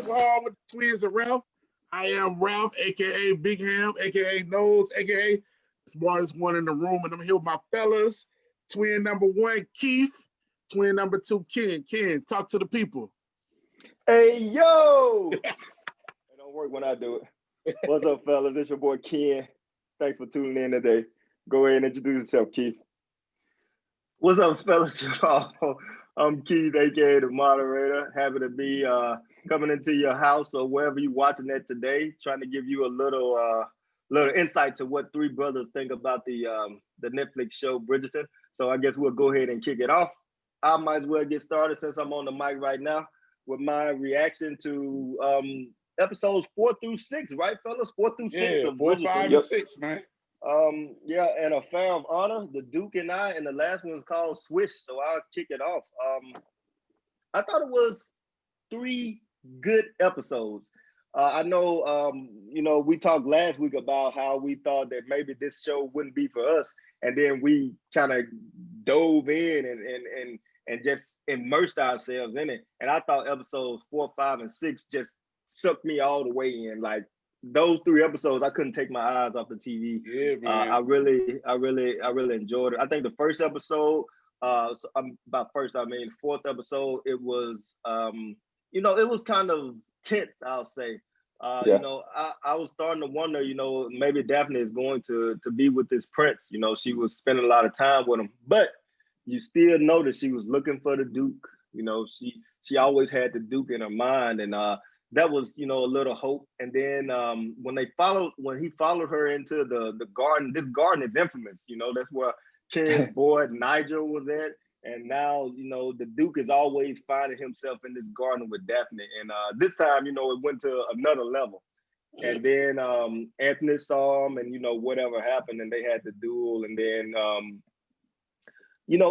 Cook Hard with the twins and Ralph. I am Ralph, aka Big Ham, aka Nose, aka smartest one in the room, and I'm here with my fellas. Twin number one, Keith. Twin number two, Ken. Ken, talk to the people. Hey, yo! It don't work when I do it. What's up, fellas? It's your boy, Ken. Thanks for tuning in today. Go ahead and introduce yourself, Keith. What's up, fellas? I'm Keith, aka the moderator. Happy to be coming into your house or wherever you're watching it today, trying to give you a little insight to what three brothers think about the Netflix show Bridgerton. So I guess we'll go ahead and kick it off. I might as well get started since I'm on the mic right now with my reaction to episodes 4 through 6, right, fellas? 4 through 6 of 4, Bridgerton. 5, and 6, man. Yeah, and a fair of honor, the Duke and I, and the last one is called Swish, so I'll kick it off. I thought it was 3 good episodes. I know, we talked last week about how we thought that maybe this show wouldn't be for us, and then we kind of dove in and just immersed ourselves in it. And I thought episodes 4, 5, and 6 just sucked me all the way in. Like those 3 episodes, I couldn't take my eyes off the TV. Yeah, man. I really enjoyed it. I think the first episode, by first I mean 4th episode, it was it was kind of tense, I'll say. I was starting to wonder, maybe Daphne is going to be with this prince. She was spending a lot of time with him, but you still know that she was looking for the Duke. She always had the Duke in her mind, and that was, a little hope. And then when he followed her into the garden, this garden is infamous. That's where Ken's boy Nigel was at. And now, the Duke is always finding himself in this garden with Daphne. And this time, it went to another level. And then Anthony saw him and, whatever happened, and they had the duel. And then,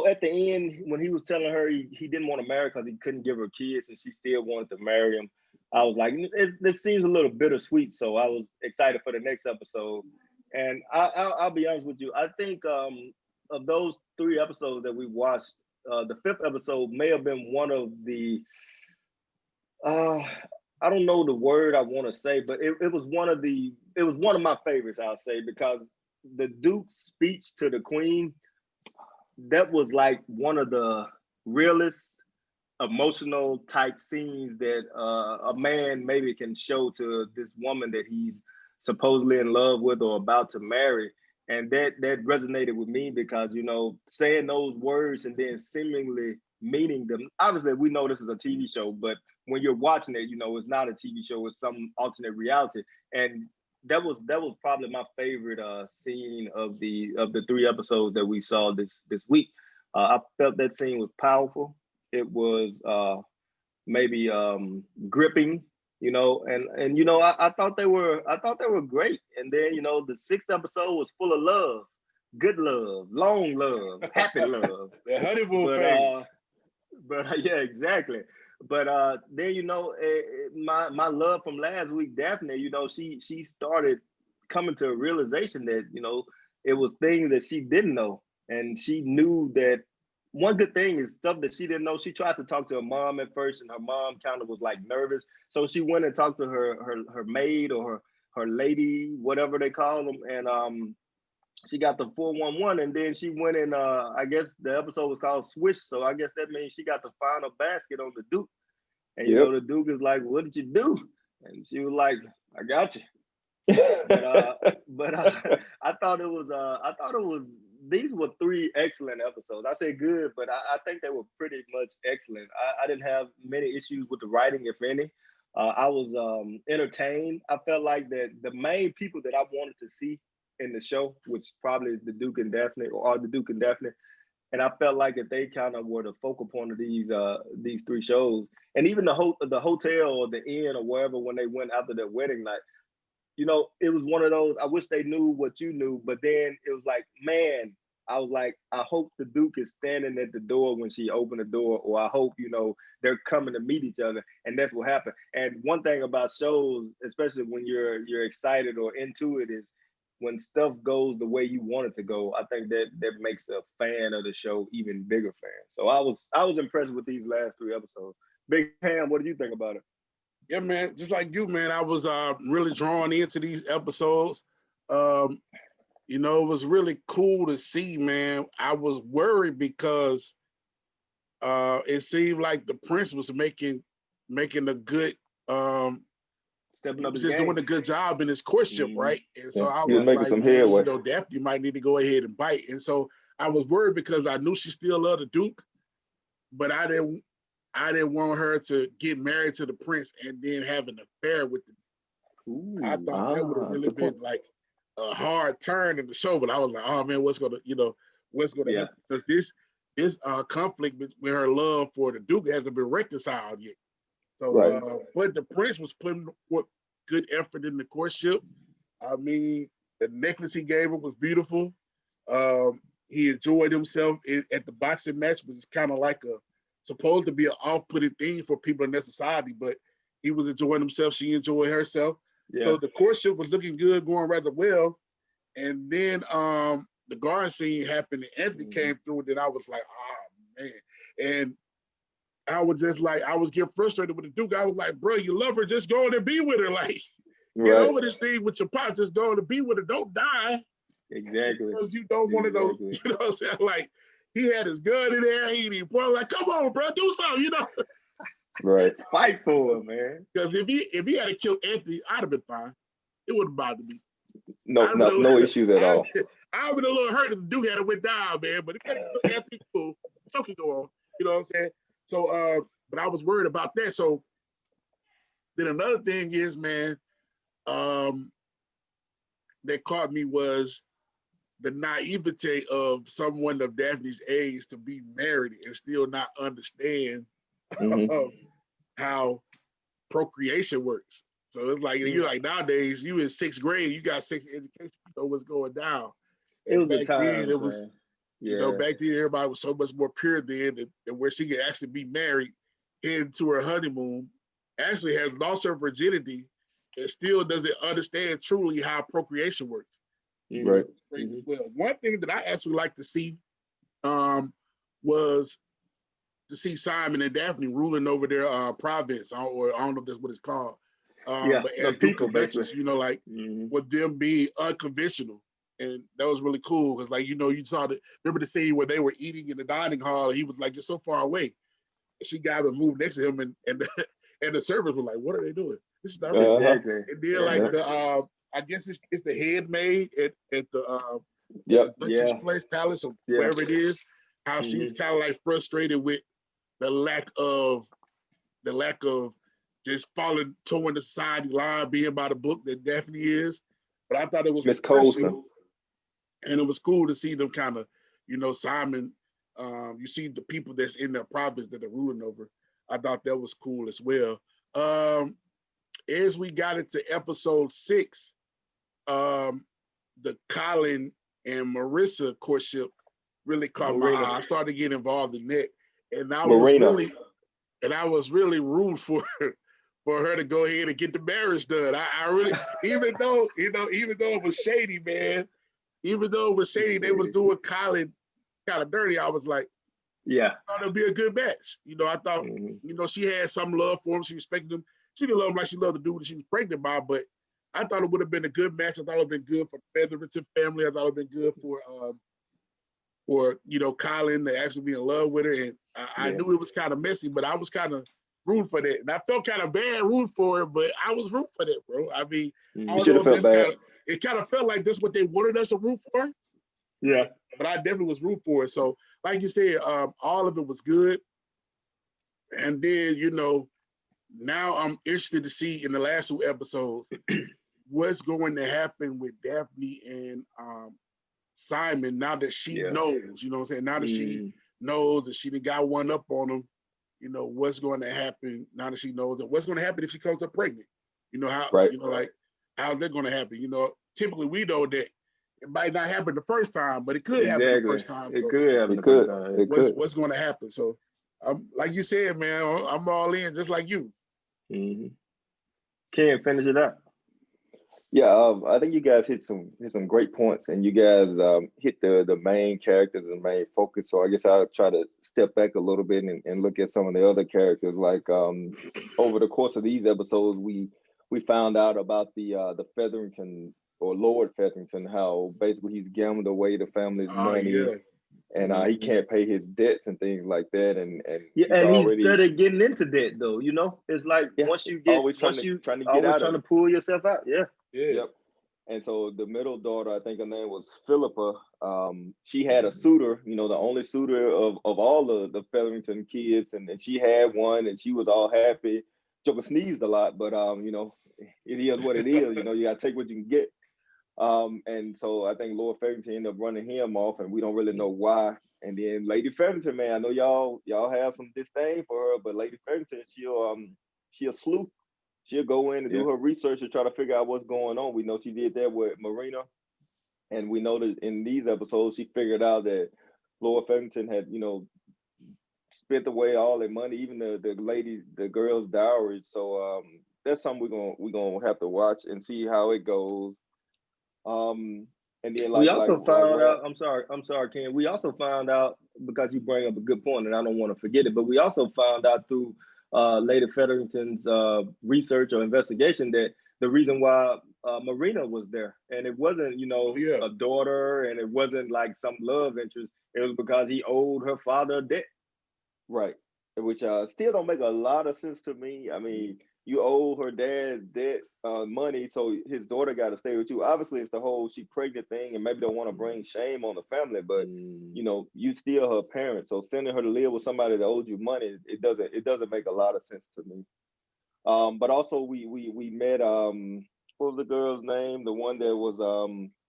at the end, when he was telling her he didn't want to marry because he couldn't give her kids and she still wanted to marry him, I was like, this seems a little bittersweet. So I was excited for the next episode. And I'll be honest with you. I think of those 3 episodes that we watched, the 5th episode may have been one of the, I don't know the word I want to say, but it was one of my favorites, I'll say, because the Duke's speech to the Queen, that was like one of the realest emotional type scenes that a man maybe can show to this woman that he's supposedly in love with or about to marry. And that resonated with me because, saying those words and then seemingly meaning them. Obviously, we know this is a TV show, but when you're watching it, it's not a TV show, it's some alternate reality. And that was probably my favorite scene of the 3 episodes that we saw this week. I felt that scene was powerful. It was maybe gripping. I thought they were great. And then, the 6th episode was full of love, good love, long love, happy love. The honeymoon phase. But yeah, exactly. But then, my love from last week, Daphne, she started coming to a realization that, it was things that she didn't know. And she knew that one good thing is stuff that she didn't know. She tried to talk to her mom at first, and her mom kind of was like nervous. So she went and talked to her maid or her lady, whatever they call them, and she got the 411. And then she went and I guess the episode was called Swish. So I guess that means she got to find a basket on the Duke. And the Duke is like, "What did you do?" And she was like, "I got you." but I thought it was. These were 3 excellent episodes. I say good, but I think they were pretty much excellent. I didn't have many issues with the writing, if any. I was entertained. I felt like that the main people that I wanted to see in the show, which probably is the Duke and Daphne, or the Duke and Daphne, and I felt like that they kind of were the focal point of these 3 shows. And even the hotel or the inn or wherever when they went after their wedding night, it was one of those, I wish they knew what you knew, but then it was like, man, I was like, I hope the Duke is standing at the door when she opened the door, or I hope, they're coming to meet each other. And that's what happened. And one thing about shows, especially when you're excited or into it, is when stuff goes the way you want it to go. I think that makes a fan of the show even bigger fan. So I was impressed with these last 3 episodes. Big Ham, what did you think about it? Yeah, man. Just like you, man. I was really drawn into these episodes. Um, you know, it was really cool to see, man. I was worried because it seemed like the prince was making a good Stepping he up was his just doing game. a good job in his courtship, Mm-hmm. right? And so Yeah, I he was was making like, some man, you headway. know, Daphne might need to go ahead and bite. And so I was worried because I knew she still loved the Duke, but I didn't want her to get married to the prince and then have an affair with the. I Ooh. thought that would have really Good point. been like a hard turn in the show, but I was like, oh man, what's gonna Yeah. happen? Because this conflict with her love for the Duke hasn't been reconciled yet. So, Right. but the prince was putting forth good effort in the courtship. I mean, the necklace he gave her was beautiful. He enjoyed himself at the boxing match, which is kind of like supposed to be an off-putting thing for people in their society, but he was enjoying himself. She enjoyed herself. Yeah. So the courtship was looking good, going rather well. And then the garden scene happened, and Anthony came through, and then I was like, oh man. And I was just like, I was getting frustrated with the Duke. I was like, bro, you love her, just go on and be with her. Like, get Right. over this thing with your pop, just go on and be with her. Don't die Exactly. because you don't want to know, Exactly. you know what I'm saying? Like, he had his gun in there, he didn't point, like, come on, bro, do something, you know? Right. Fight for it, man. Because if he had killed Anthony, I'd have been fine. It wouldn't bother me. No, no issues at all. I would have been a little hurt if the Duke had it went down, man. But if he had killed Anthony, cool. Something can go on. You know what I'm saying? So, but I was worried about that. So then another thing is, man, that caught me was the naivete of someone of Daphne's age to be married and still not understand how procreation works. So it's like you're like nowadays, you in sixth grade, you got sex education, you know what's going down. It And was the back then, times, it was, man. you know, back then everybody was so much more pure then, and where she could actually be married, head to her honeymoon, actually has lost her virginity, and still doesn't understand truly how procreation works. Right. Great as well. One thing that I actually like to see was to see Simon and Daphne ruling over their province, or I don't know if that's what it's called. Yeah, But the as people, Duke Duchess, basically. you know, like with them being unconventional. And that was really cool because, like, you know, you saw remember the scene where they were eating in the dining hall and he was like, you're so far away. And she got him moved next to him and and the servers were like, what are they doing? This is not real. Exactly. And then, like, the I guess it's the head maid at the Duchess Place Palace or wherever it is, how she's kind of like frustrated with the lack of just towing the society line, being by the book that Daphne is. But I thought it was Miss Colson. and it was cool to see them kind of, you know, Simon. You see the people that's in their province that they're ruling over. I thought that was cool as well. As we got into episode 6, the Colin and Marissa courtship really caught my eye. I started getting involved in that, and I was really rooting for her to go ahead and get the marriage done. I really, even though it was shady, man, even though it was shady, they was doing Colin kind of dirty. I was like, I thought it'd be a good match. You know, I thought, you know, she had some love for him. She respected him. She didn't love him like she loved the dude that she was pregnant by, but I thought it would have been a good match. I thought it would have been good for the Featherington family. I thought it would have been good for you know, Colin to actually be in love with her. And I knew it was kind of messy, but I was kind of rooting for that. And I felt kind of bad rooting for her, but I was rooting for that, bro. I mean, I You don't know should have if felt bad. it kind of felt like this what they wanted us to root for. Yeah. But I definitely was rooting for it. So, like you said, all of it was good. And then, you know, now I'm interested to see in the last 2 episodes what's going to happen with Daphne and Simon now that she knows, you know what I'm saying? Now that she knows that she done got one up on him, you know, what's going to happen now that she knows that what's going to happen if she comes up pregnant? You know, you know, like, how's that going to happen? You know, typically we know that it might not happen the first time, but it could happen the first time. It So could happen the first time. what's going to happen? So, like you said, man, I'm all in just like you. Ken, finish it up. Yeah, I think you guys hit some great points, and you guys hit the main characters and main focus. So I guess I'll try to step back a little bit and look at some of the other characters. Like over the course of these episodes, we found out about the Featherington or Lord Featherington, how basically he's gambled away the family's Oh money, yeah. and he can't pay his debts and things like that, and Yeah, he's and he already, started getting into debt though. It's like yeah, always once you trying to get always out trying of to it. pull yourself out. Yeah. Yeah. Yep. And so the middle daughter, I think her name was Philippa. She had a suitor, the only suitor of all the Featherington kids, and she had one, and she was all happy. Joker sneezed a lot, but it is what it is. You gotta take what you can get. And so I think Lord Featherington ended up running him off, and we don't really know why. And then Lady Featherington, man, I know y'all have some disdain for her, but Lady Featherington, she'll sleuth. She'll go in and Yeah. do her research to try to figure out what's going on. We know she did that with Marina, and we know that in these episodes she figured out that Lord Featherington had, spent away all their money, even the girls' dowries. So that's something we're gonna have to watch and see how it goes. And then We like also found Ralph, out, I'm sorry, Ken. We also found out, because you bring up a good point and I don't want to forget it, but we also found out through Lady Featherington's research or investigation that the reason why Marina was there, and it wasn't, Oh yeah. a daughter, and it wasn't like some love interest. It was because he owed her father a debt. right? Which still don't make a lot of sense to me. I mean, you owe her dad debt money, so his daughter got to stay with you. Obviously, it's the whole she pregnant thing, and maybe don't want to bring shame on the family, but you still her parent. So sending her to live with somebody that owed you money, it doesn't make a lot of sense to me. But also we met what was the girl's name? The one that was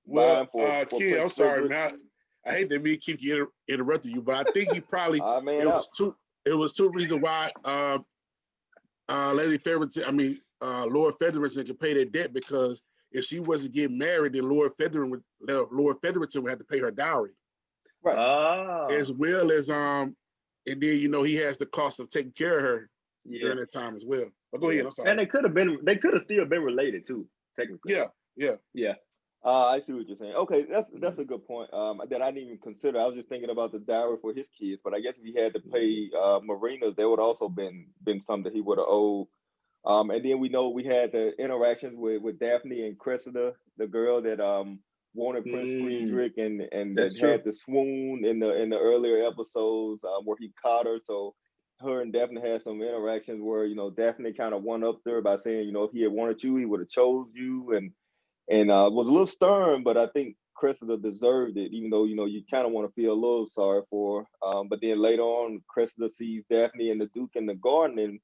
Well, vying for Ken, Prince I'm sorry, Frederick. man. I hate that me keep interrupting you, but I think he probably Man it was out. two it was two reasons why Lady Featherington, I mean Lord Featherington could pay that debt, because if she wasn't getting married, then Lord Featherington would have to pay her dowry, Right. Ah, as well as and then he has the cost of taking care of her yeah, during that time as well. But go yeah. ahead, I'm And sorry. they could have still been related too, technically. Yeah, yeah. Yeah. I see what you're saying. Okay, that's a good point. That I didn't even consider. I was just thinking about the dowry for his kids, but I guess if he had to pay Marina's, there would also been something he would have owed. And then we know we had the interactions with Daphne and Cressida, the girl that wanted Prince Mm, Friedrich and that's that true. had the swoon in the earlier episodes where he caught her. So her and Daphne had some interactions where Daphne kind of one upped her by saying if he had wanted you, he would have chose you, and was a little stern, but I think Cressida deserved it, even though you kind of want to feel a little sorry for her. But then later on, Cressida sees Daphne and the Duke in the garden, and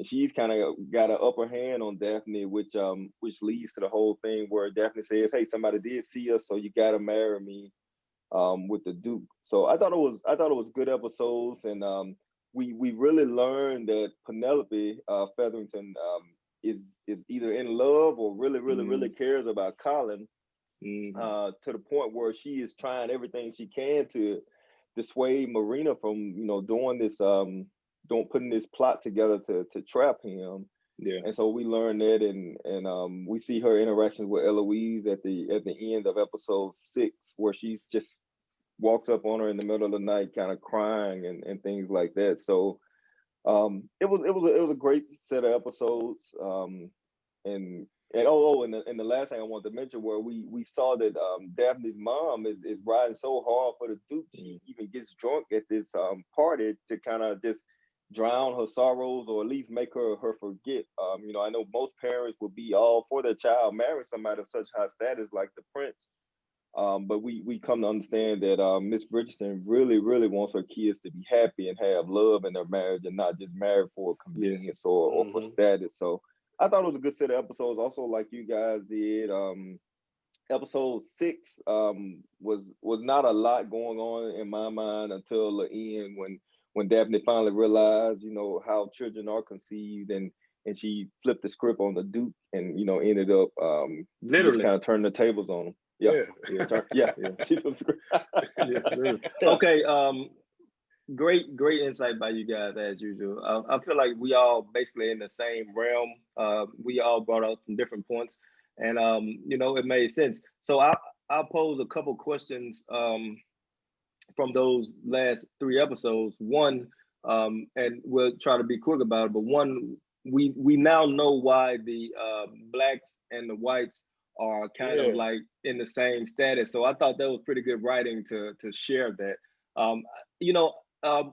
she's kind of got an upper hand on Daphne, which leads to the whole thing where Daphne says, "Hey, somebody did see us, so you got to marry me." With the Duke. So I thought it was good episodes, and we really learned that Penelope Featherington is either in love or really really really Mm, cares about Colin, mm, to the point where she is trying everything she can to dissuade Marina from doing this don't putting this plot together to trap him. yeah. And so we learned that, and we see her interactions with Eloise at the end of episode 6, where she's just walks up on her in the middle of the night, kind of crying and things like that. So it was a great set of episodes. And the last thing I wanted to mention, where we saw that Daphne's mom is riding so hard for the Duke, Mm. she even gets drunk at this party to kind of just drown her sorrows, or at least make her forget. I know most parents would be all for their child marrying somebody of such high status like the prince, but we come to understand that Miss Bridgerton really, really wants her kids to be happy and have love in their marriage, and not just married for Yeah. convenience or for Hmm. status. So I thought it was a good set of episodes. Also, like you guys did, episode 6 was not a lot going on in my mind until the end, when Daphne finally realized, how children are conceived, and she flipped the script on the Duke, and ended up just Literally. kind of turning the tables on him. Yeah, Yeah. Yeah. yeah. Yeah. She flipped the Yeah. Literally. script. Yeah. Okay. Great insight by you guys as usual. I feel like we all basically in the same realm. We all brought out some different points. and you know, it made sense. So I'll pose a couple questions from those last three episodes. One, and we'll try to be quick about it, but one, we now know why the blacks and the whites are kind of Yeah. like in the same status. So I thought that was pretty good writing to share that. Um, you know,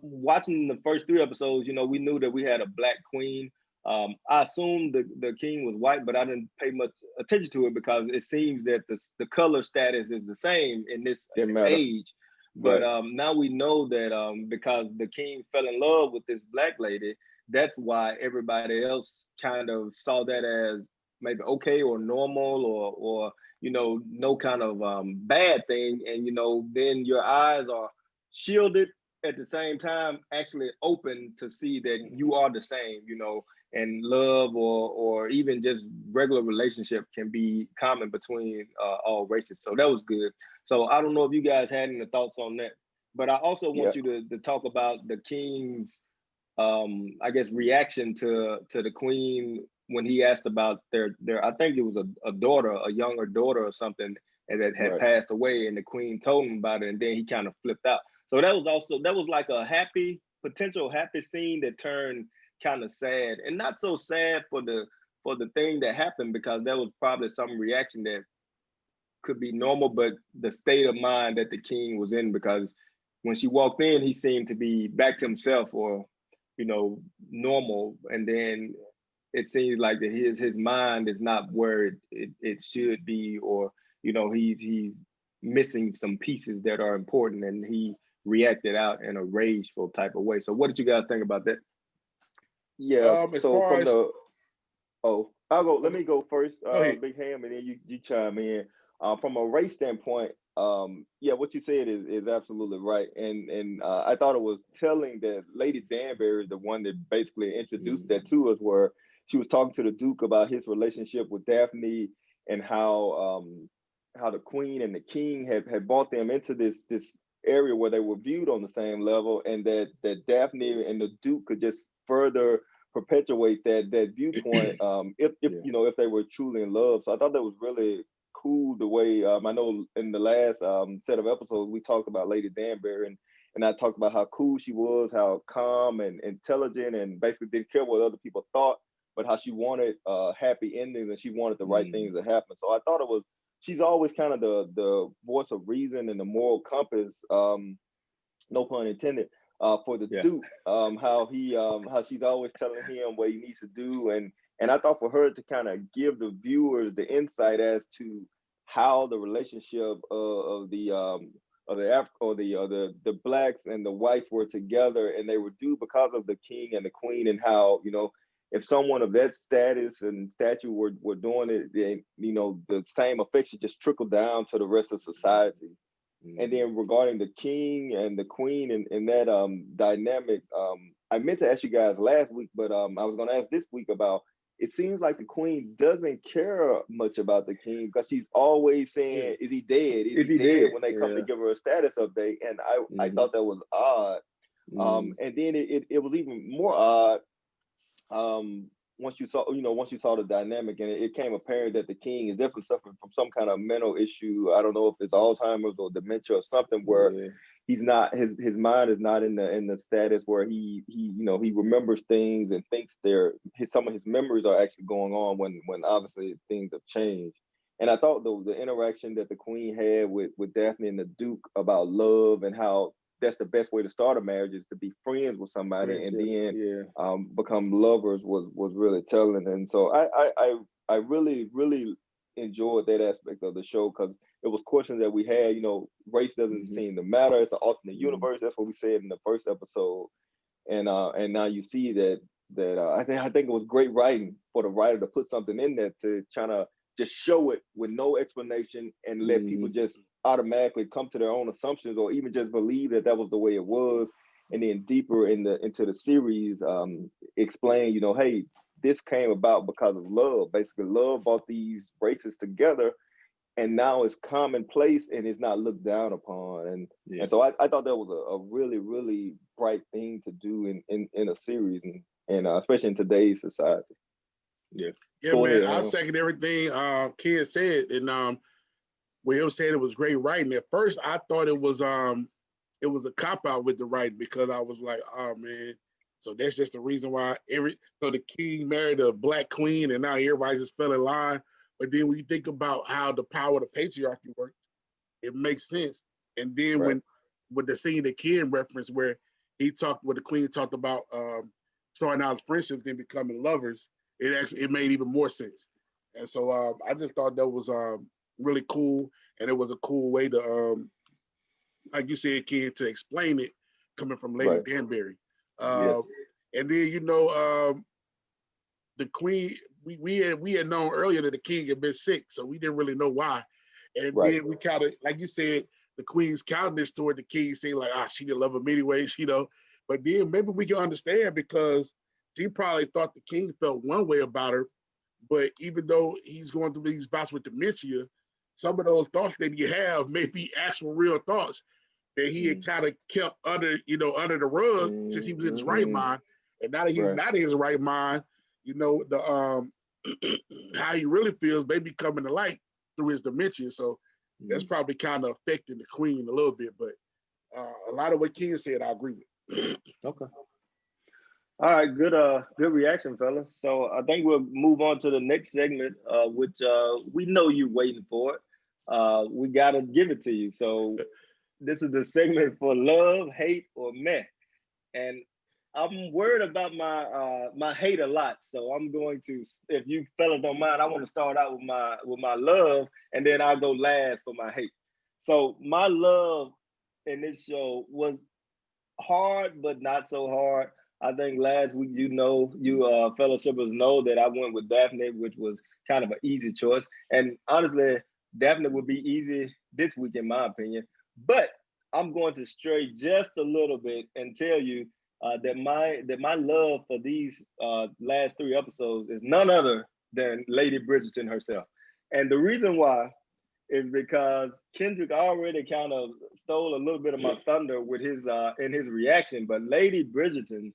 watching the first three episodes, you know, we knew that we had a black queen. I assumed the king was white, but I didn't pay much attention to it because it seems that the color status is the same in this Didn't matter. age. But Right. now we know that because the king fell in love with this black lady, that's why everybody else kind of saw that as maybe okay or normal or you know, no kind of bad thing. And you know, then your eyes are shielded at the same time, actually open to see that you are the same, you know, and love or even just regular relationship can be common between all races. So that was good. So I don't know if you guys had any thoughts on that, but I also Yeah. want you to talk about the king's I guess reaction to the queen when he asked about their I think it was a daughter, a younger daughter or something, and that had Right. passed away, and the queen told him about it, and then he kind of flipped out. So that was also, that was like a happy, potential happy scene that turned kind of sad, and not so sad for the thing that happened, because that was probably some reaction that could be normal, but the state of mind that the king was in, because when she walked in, he seemed to be back to himself, or you know, normal, and then it seems like that his mind is not where it should be, or you know, he's missing some pieces that are important, and he reacted out in a rageful type of way. So what did you guys think about that? Yeah. As So far from as the I'll go. Let okay, me go first, go ahead. Big Ham, and then you chime in. From a race standpoint, yeah, what you said is absolutely right, and I thought it was telling that Lady Danbury is the one that basically introduced that Mm, to us, where she was talking to the Duke about his relationship with Daphne and how the Queen and the King had brought them into this area where they were viewed on the same level, and that Daphne and the Duke could just further perpetuate that viewpoint if yeah. you know if they were truly in love. So I thought that was really cool the way I know in the last set of episodes we talked about Lady Danbury and I talked about how cool she was, how calm and intelligent and basically didn't care what other people thought, but how she wanted happy endings and she wanted the right things Mm, to happen. So I thought it was she's always kind of the voice of reason and the moral compass, no pun intended, for the yeah. Duke. How she's always telling him what he needs to do, and I thought for her to kind of give the viewers the insight as to how the relationship of the the blacks and the whites were together, and they were due because of the king and the queen, and how you know if someone of that status and stature were doing it, then you know the same affection just trickled down to the rest of society. And Mm, then regarding the king and the queen and that dynamic, I meant to ask you guys last week, but I was going to ask this week about. It seems like the queen doesn't care much about the king because she's always Yeah. saying, "Is he dead? Is is he he dead?" dead? When they come to Yeah. give her a status update, and I Hmm. thought that was odd. Mm, And then it was even more odd once you saw once you saw the dynamic and it came apparent that the king is definitely suffering from some kind of mental issue. I don't know if it's Alzheimer's or dementia or something where yeah. he's not his mind is not in the status where he you know he remembers things and thinks some of his memories are actually going on when obviously things have changed. And I thought the interaction that the queen had with Daphne and the Duke about love and how that's the best way to start a marriage is to be friends with somebody and Friendship. then Yeah. become lovers was really telling. And so I really enjoyed that aspect of the show because it was questions that we had. You know, race doesn't Hmm. seem to matter. It's an alternate Mm, universe. That's what we said in the first episode. And now you see that I think it was great writing for the writer to put something in there to try to just show it with no explanation and let people hmm. just automatically come to their own assumptions or even just believe that that was the way it was. And then deeper into the series, explain, you know, hey, this came about because of love. Basically, love brought these races together, and now it's commonplace and it's not looked down upon. And Yeah. so I thought that was a really really bright thing to do in a series and especially in today's society. Yeah. Yeah, Go man, ahead, I Ham. second everything Ken said, and when him saying it was great writing. At first, I thought it was a cop out with the writing because I was like, oh man, so that's just the reason why so the king married a black queen, and now everybody just fell in line. But then when you think about how the power of the patriarchy works, it makes sense. And then Right. when with the scene that Ken referenced where where the queen talked about starting out as friendships and becoming lovers, it made even more sense. And so I just thought that was really cool, and it was a cool way to like you said, Ken, to explain it coming from Lady Right. Danbury. Yes. And then the queen, we had known earlier that the king had been sick, so we didn't really know why. And Right. then we kind of, like you said, the queen's kindness toward the king seemed like, she didn't love him anyway, But then maybe we can understand because she probably thought the king felt one way about her, but even though he's going through these bouts with dementia, some of those thoughts that he have may be actual real thoughts that he had kind of kept under the rug since he was in his right Mm-hmm. mind. And now that he's Right. not in his right mind, the how he really feels may be coming to light through his dementia. So that's probably kind of affecting the queen a little bit. But a lot of what Ken said, I agree with. Okay. All right, good reaction, fellas. So I think we'll move on to the next segment, which we know you're waiting for it. We gotta give it to you. So this is the segment for love, hate, or meh. And I'm worried about my hate a lot. So I'm going to, if you fellas don't mind, I want to start out with my love, and then I'll go last for my hate. So my love in this show was hard, but not so hard. I think last week, you fellowshippers know that I went with Daphne, which was kind of an easy choice. And honestly, Daphne would be easy this week, in my opinion. But I'm going to stray just a little bit and tell you that my love for these last three episodes is none other than Lady Bridgerton herself. And the reason why is because Kendrick already kind of stole a little bit of my thunder with his in his reaction, but Lady Bridgerton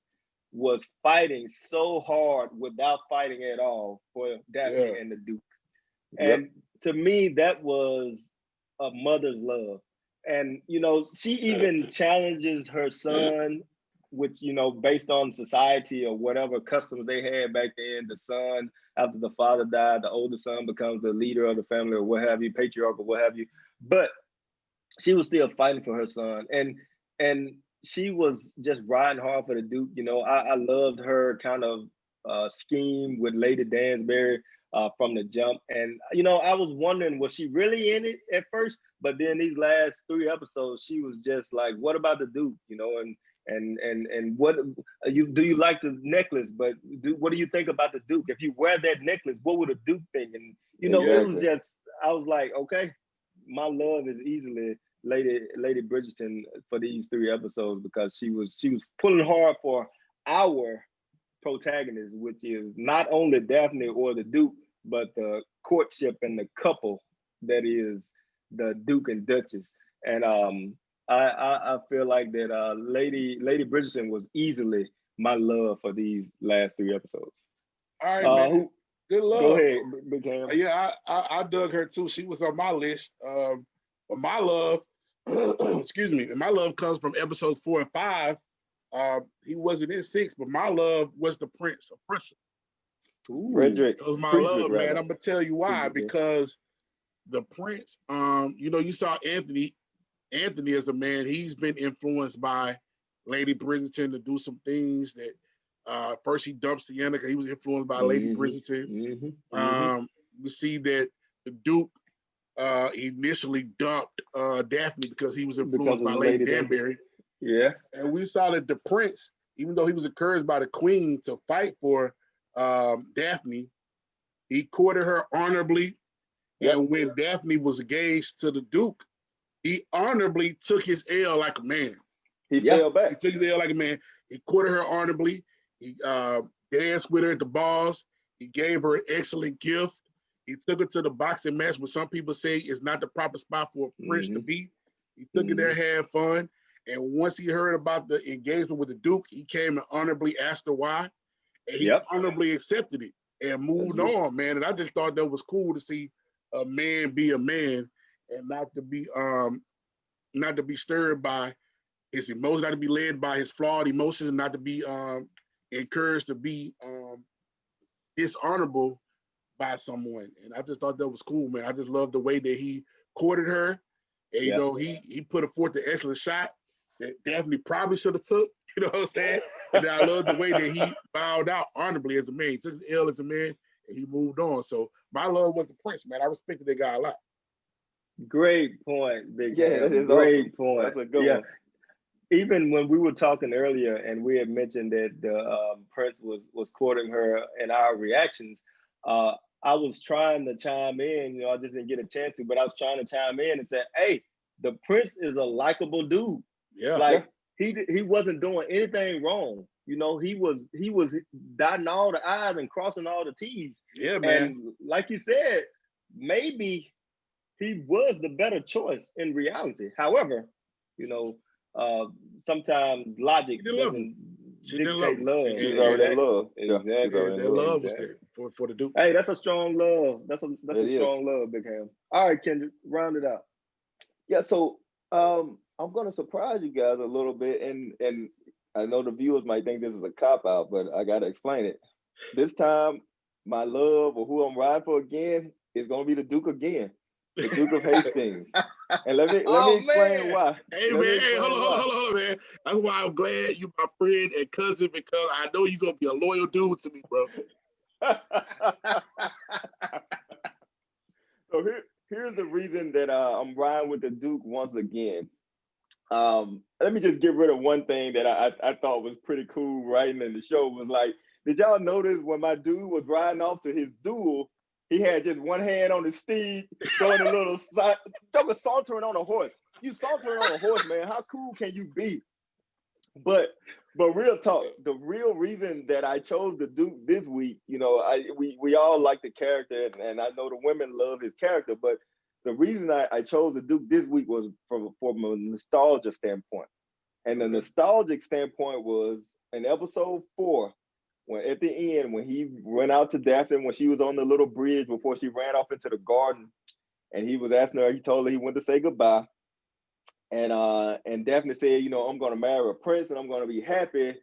was fighting so hard without fighting at all for Daphne Yeah. and the Duke. Yep. And to me, that was a mother's love. And she even challenges her son, which based on society or whatever customs they had back then. The son, after the father died, the older son becomes the leader of the family or what have you, patriarch or what have you. But she was still fighting for her son, and she was just riding hard for the Duke. I loved her kind of scheme with Lady Dansbury from the jump, and I was wondering, was she really in it at first? But then these last three episodes, she was just like, what about the Duke? And what do you like the necklace? But what do you think about the Duke? If you wear that necklace, what would a Duke think? And it was Exactly. just, I was like, okay, my love is easily Lady Bridgerton for these three episodes because she was pulling hard for our protagonist, which is not only Daphne or the Duke, but the courtship and the couple that is the Duke and Duchess. And I feel like that Lady Bridgerton was easily my love for these last three episodes. All right, man. Who? Good Go love. ahead, Big Cam. Yeah, I dug her too. She was on my list. But my love, excuse me, and my love comes from episodes 4 and 5. He wasn't in 6, but my love was the Prince of Prussia. Ooh, Frederick. It was my Friedrich, love, man. rather. I'm gonna tell you why. Friedrich, yeah. Because the Prince, you saw Anthony. Anthony as a man, he's been influenced by Lady Bridgerton to do some things that first he dumps Sienna because he was influenced by Lady Bridgerton. We see that the Duke initially dumped Daphne because he was because influenced of by Lady Lady Danbury. Danbury. Yeah. And we saw that the Prince, even though he was encouraged by the Queen to fight for Daphne, he courted her honorably. Yep. And when Daphne was engaged to the Duke, he honorably took his L like a man. He Yeah. fell back. He took his L like a man. He courted her honorably. He danced with her at the balls. He gave her an excellent gift. He took her to the boxing match, which some people say is not the proper spot for a prince to be. He took her there, had fun. And once he heard about the engagement with the Duke, he came and honorably asked her why. And he Yep. honorably accepted it. and moved on, man. And I just thought that was cool to see a man be a man and not to be stirred by his emotions, not to be led by his flawed emotions, and not to be encouraged to be dishonorable by someone. And I just thought that was cool, man. I just love the way that he courted her. And, you know, he put forth the excellent shot that Daphne probably should have took. You know what I'm saying? And I love the way that he bowed out honorably as a man. He took the L as a man and he moved on. So my love was the prince, man. I respected that guy a lot. Great point, Big Yeah, Ham. that is Great awesome. point. That's a good one. Even when we were talking earlier and we had mentioned that the Prince was courting her and our reactions, I was trying to chime in, you know, I just didn't get a chance to, but I was trying to chime in and say, hey, the Prince is a likable dude. Yeah. Like he wasn't doing anything wrong. You know, he was dotting all the I's and crossing all the T's. Yeah, man. And like you said, maybe he was the better choice in reality. However, you know, sometimes logic doesn't dictate love. She's already in love. Exactly. That love was there for the Duke. Hey, that's a strong love. That's a strong love, Big Ham. All right, Kendrick, round it out. Yeah, so I'm gonna surprise you guys a little bit, and I know the viewers might think this is a cop out, but I gotta explain it. This time, my love or who I'm riding for again is gonna be the Duke again, the Duke of Hastings. And let me explain why. Hey, man, hey, hold on, man. That's why I'm glad you my friend and cousin, because I know you're gonna be a loyal dude to me, bro. So here's the reason that I'm riding with the Duke once again. Let me just get rid of one thing that I thought was pretty cool writing in the show was like, did y'all notice when my dude was riding off to his duel, he had just one hand on his steed, throwing a little sauntering on a horse. You sauntering on a horse, man. How cool can you be? But real talk, the real reason that I chose the Duke this week, you know, we all like the character, and I know the women love his character, but the reason I chose the Duke this week was from a nostalgia standpoint. And the nostalgic standpoint was in episode 4, when at the end, when he went out to Daphne, when she was on the little bridge before she ran off into the garden, and he was asking her, he told her he went to say goodbye. And Daphne said, you know, I'm gonna marry a prince and I'm gonna be happy.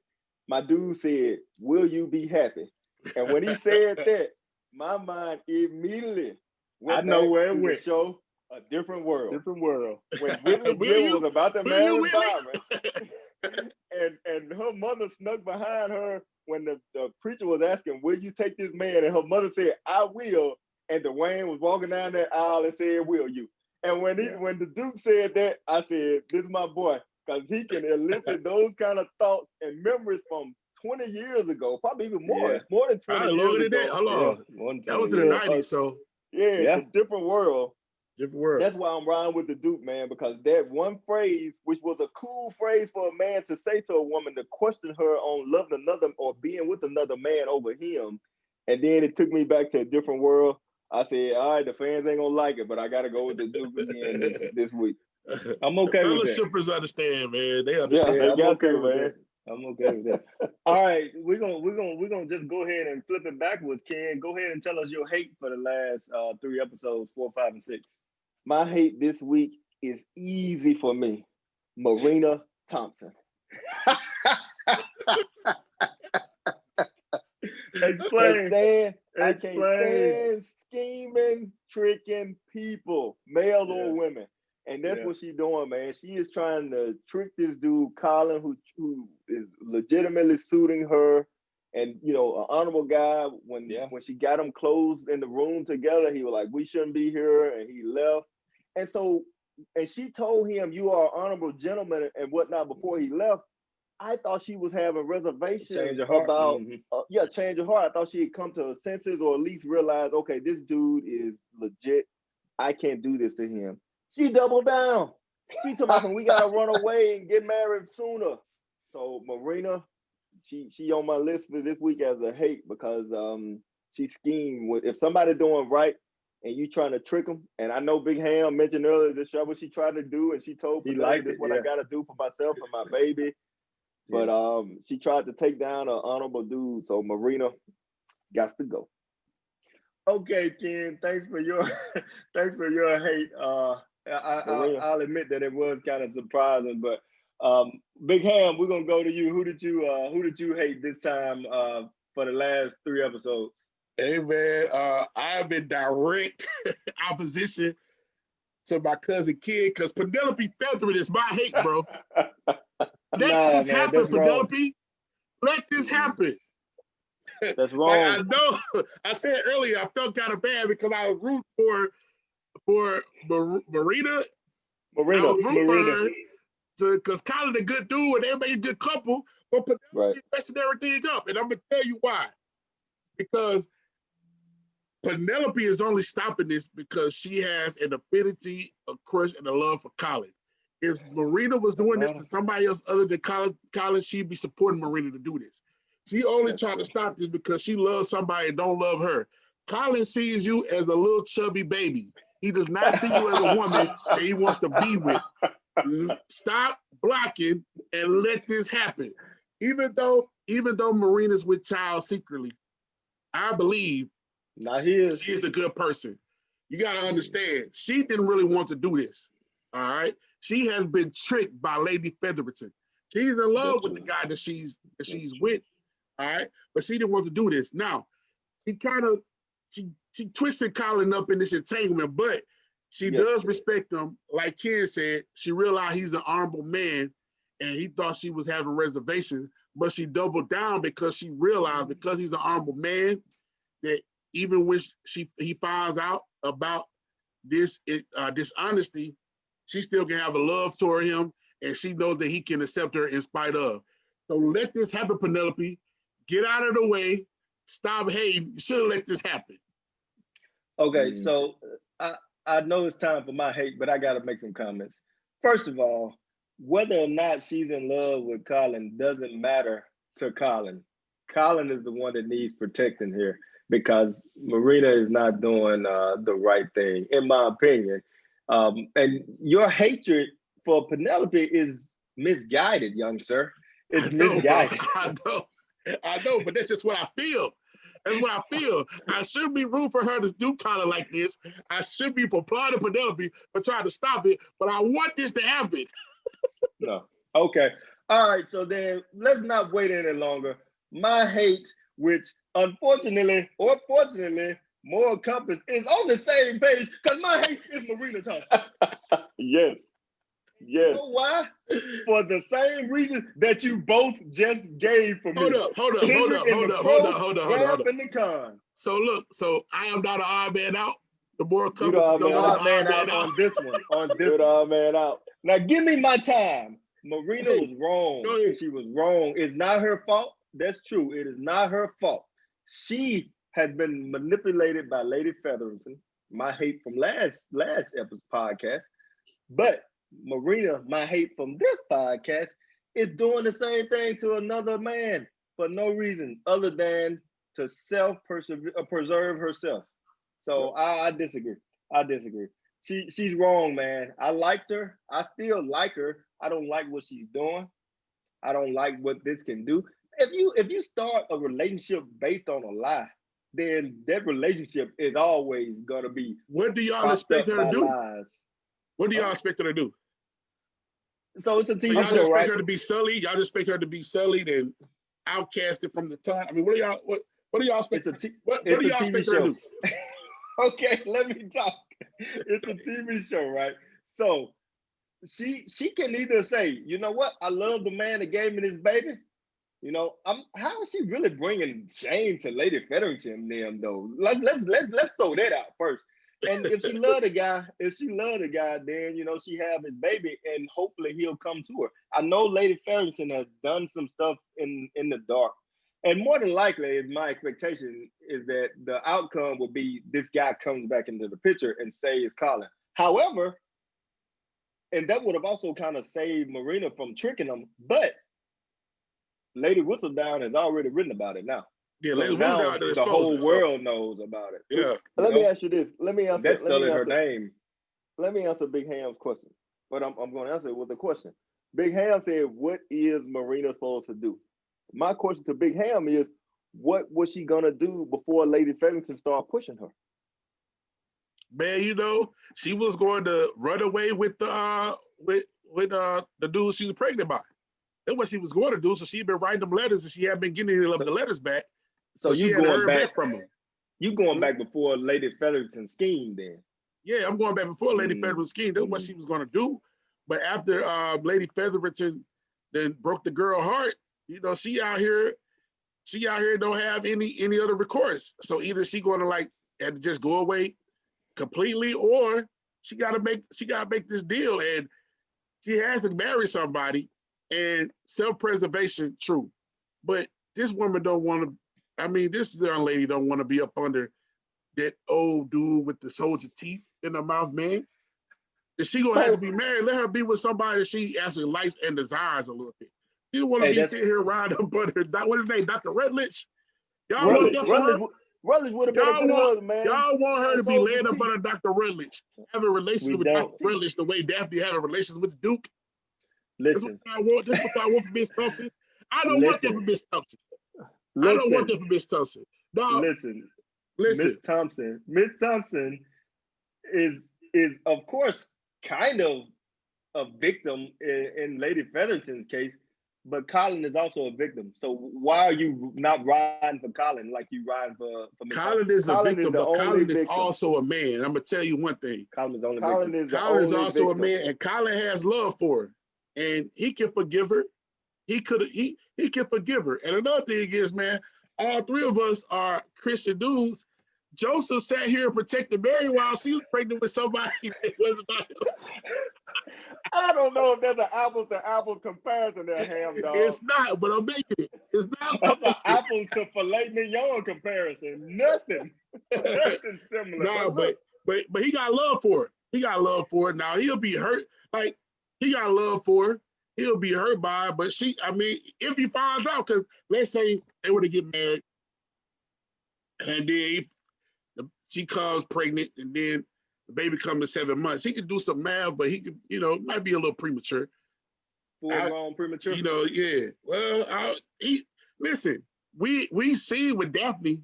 My dude said, will you be happy? And when he said that, my mind immediately went back to the show, A Different World. Different World. When Whitley Gill was about to marry Byron, and her mother snuck behind her when the preacher was asking, will you take this man? And her mother said, I will. And Dwayne was walking down that aisle and said, will you? And when the Duke said that, I said, this is my boy, because he can elicit those kind of thoughts and memories from 20 years ago, probably even more than 20 years ago. Hold on. That was in the 90s, so. Yeah, it's a different world. Different world. That's why I'm riding with the Duke, man, because that one phrase, which was a cool phrase for a man to say to a woman, to question her on loving another or being with another man over him. And then it took me back to A Different World. I said, all right, the fans ain't gonna like it, but I gotta go with the Duke again this week. I'm okay with that. Fellashippers understand, man. They understand. Yeah, I'm okay with that. I'm okay with that. All right, we're gonna just go ahead and flip it backwards, Ken. Go ahead and tell us your hate for the last 3 episodes, 4, 5, and 6. My hate this week is easy for me. Marina Thompson. Explain. I can't stand scheming, tricking people, male or women. And that's what she's doing, man. She is trying to trick this dude, Colin, who is legitimately suiting her. And, you know, an honorable guy, when she got him closed in the room together, he was like, we shouldn't be here. And he left. And so, and she told him, you are an honorable gentleman and whatnot before he left. I thought she was having reservations about, change of heart. I thought she had come to her senses or at least realize, okay, this dude is legit. I can't do this to him. She doubled down. She told me, we got to run away and get married sooner. So Marina, she on my list for this week as a hate because she schemed. If somebody doing right and you trying to trick them, and I know Big Ham mentioned earlier the show what she tried to do, and she told me this is what I got to do for myself and my baby. But she tried to take down an honorable dude. So Marina got to go. Okay, Ken. Thanks for your thanks for your hate. Marina. I'll admit that it was kind of surprising, but Big Ham, we're gonna go to you. Who did you hate this time for the last 3 episodes? Hey man, I'm in direct opposition to my cousin Kid because Penelope Featherin is my hate, bro. Let Nah, this man, happen, that's wrong. Penelope. Let this happen. That's Like I wrong. know, I said earlier, I felt kind of bad because I was rooting for Marina. I Marina. was rooting for Marina. her because Colin a good dude and they made a good couple, but Right. Penelope messing everything up. And I'm gonna tell you why. Because Penelope is only stopping this because she has an affinity, a crush, and a love for Colin. If Marina was doing this to somebody else other than Colin, she'd be supporting Marina to do this. She only That's trying to true. stop this because she loves somebody and don't love her. Colin sees you as a little chubby baby. He does not see you as a woman that he wants to be with. Stop blocking and let this happen. Even though Marina's with Child secretly, I believe Not his. she is a good person. You got to understand, she didn't really want to do this. All right. She has been tricked by Lady Featherington. She's in love That's with the true. guy that she's That's true. with. All right. But she didn't want to do this. Now, she kind of she twisted Colin up in this entanglement, but she Yes. does respect him. Like Ken said, she realized he's an honorable man and he thought she was having reservations, but she doubled down because she realized because he's an honorable man that even when he finds out about this dishonesty, she still can have a love toward him, and she knows that he can accept her in spite of. So let this happen, Penelope. Get out of the way. Stop hating. You should have let this happen. Okay, Mm. so I know it's time for my hate, but I got to make some comments. First of all, whether or not she's in love with Colin doesn't matter to Colin. Colin is the one that needs protecting here because Marina is not doing the right thing, in my opinion. And your hatred for Penelope is misguided, young sir. It's I know, bro. misguided. I know, but that's just what I feel. That's what I feel. I should be rooting for her to do kind of like this. I should be applauding Penelope for trying to stop it, but I want this to happen. No. Okay. All right. So then let's not wait any longer. My hate, which unfortunately or fortunately, Moral Compass is on the same page because my hate is Marina Thompson. Yes. You Yes. know why? For the same reason that you both just gave for me. Hold up. Kendrick in the pro, Ralph in the con. So look, I am not an odd man out. The moral You the compass is odd no man longer out. the Odd man odd man out out. on this one. On this You're the one. odd man out. Now give me my time. Marina Hey, was wrong. go ahead. She was wrong. It's not her fault. That's true. It is not her fault. She has been manipulated by Lady Featherington, my hate from last episode podcast. But Marina, my hate from this podcast, is doing the same thing to another man for no reason other than to preserve herself. So I disagree. I disagree. She's wrong, man. I liked her. I still like her. I don't like what she's doing. I don't like what this can do. If you start a relationship based on a lie, then that relationship is always gonna be What do y'all propped expect up her to by do? lies. What do Huh? y'all expect her to do? So it's a So TV y'all just show, expect right? her to be sullied? Y'all just expect her to be sullied and outcasted from the time? I mean, what do y'all expect? It's a What it's do a y'all TV expect her to show. do? Okay, let me talk. It's a TV show, right? So she can either say, you know what, I love the man that gave me this baby. You know, how is she really bringing shame to Lady Featherington and them though? Let's throw that out first. And if she love the guy, then she have his baby, and hopefully he'll come to her. I know Lady Featherington has done some stuff in the dark, and more than likely, my expectation is that the outcome will be this guy comes back into the picture and saves Colin. However, and that would have also kind of saved Marina from tricking him, but Lady Whistledown has already written about it now. Yeah, So let's what's now down to the expose whole her. So world knows about it. yeah, You Let me know, ask you this. Let me and answer. that's Let me selling her answer. name. Let me answer Big Ham's question. But I'm going to answer it with a question. Big Ham said, "What is Marina supposed to do?" My question to Big Ham is, what was she gonna do before Lady Featherington started pushing her? Man, you know, she was going to run away with the dude she was pregnant by. That's what she was going to do. So she'd been writing them letters and she hadn't been getting any of the letters back. So she you hadn't going heard back? back from him. You going back before Lady Featherington scheme then? Yeah, I'm going back before Lady Featherington scheme. That's what she was going to do. But after Lady Featherington then broke the girl heart, you know, she out here don't have any other recourse. So either she going to like have to just go away completely, or she got to make this deal, and she has to marry somebody. And self-preservation, true, but this woman don't want to. I mean, this young lady don't want to be up under that old dude with the soldier teeth in her mouth, man. If she gonna have to be married, let her be with somebody that she actually likes and desires a little bit. She don't want to be sitting here riding up under what is his name, Dr. Rutledge. Y'all Rutledge want would have been a good husband, man. Y'all want her to be laying up under Dr. Rutledge, have a relationship with Dr. Rutledge the way Daphne had a relationship with the Duke. Listen, this is what I want for Miss Thompson. I don't want that for Miss Thompson. I don't want that for Miss Thompson. No, listen. Miss Thompson is of course kind of a victim in Lady Featherington's case, but Colin is also a victim. So why are you not riding for Colin like you riding for Miss Colin is a victim, but Colin is victim. also a man. I'm gonna tell you one thing. Colin is only Colin Colin is also victim. a man, and Colin has love for her, and he can forgive her. He can forgive her. And another thing is, man, all three of us are Christian dudes. Joseph sat here and protected Mary while she was pregnant with somebody that wasn't about him. I don't know if there's an apples to apples comparison there, Ham Dog. It's not, but I'm making it. It's not. That's an apples to filet mignon comparison. Nothing similar. No, but he got love for it. He got love for it. Now he'll be hurt. Like he got love for her. He'll be hurt by it. But if he finds out, because let's say they were to get married, and then she comes pregnant, and then the baby comes to 7 months. He could do some math, but he could, it might be a little premature. Full-grown premature. Yeah. Well, listen. We see with Daphne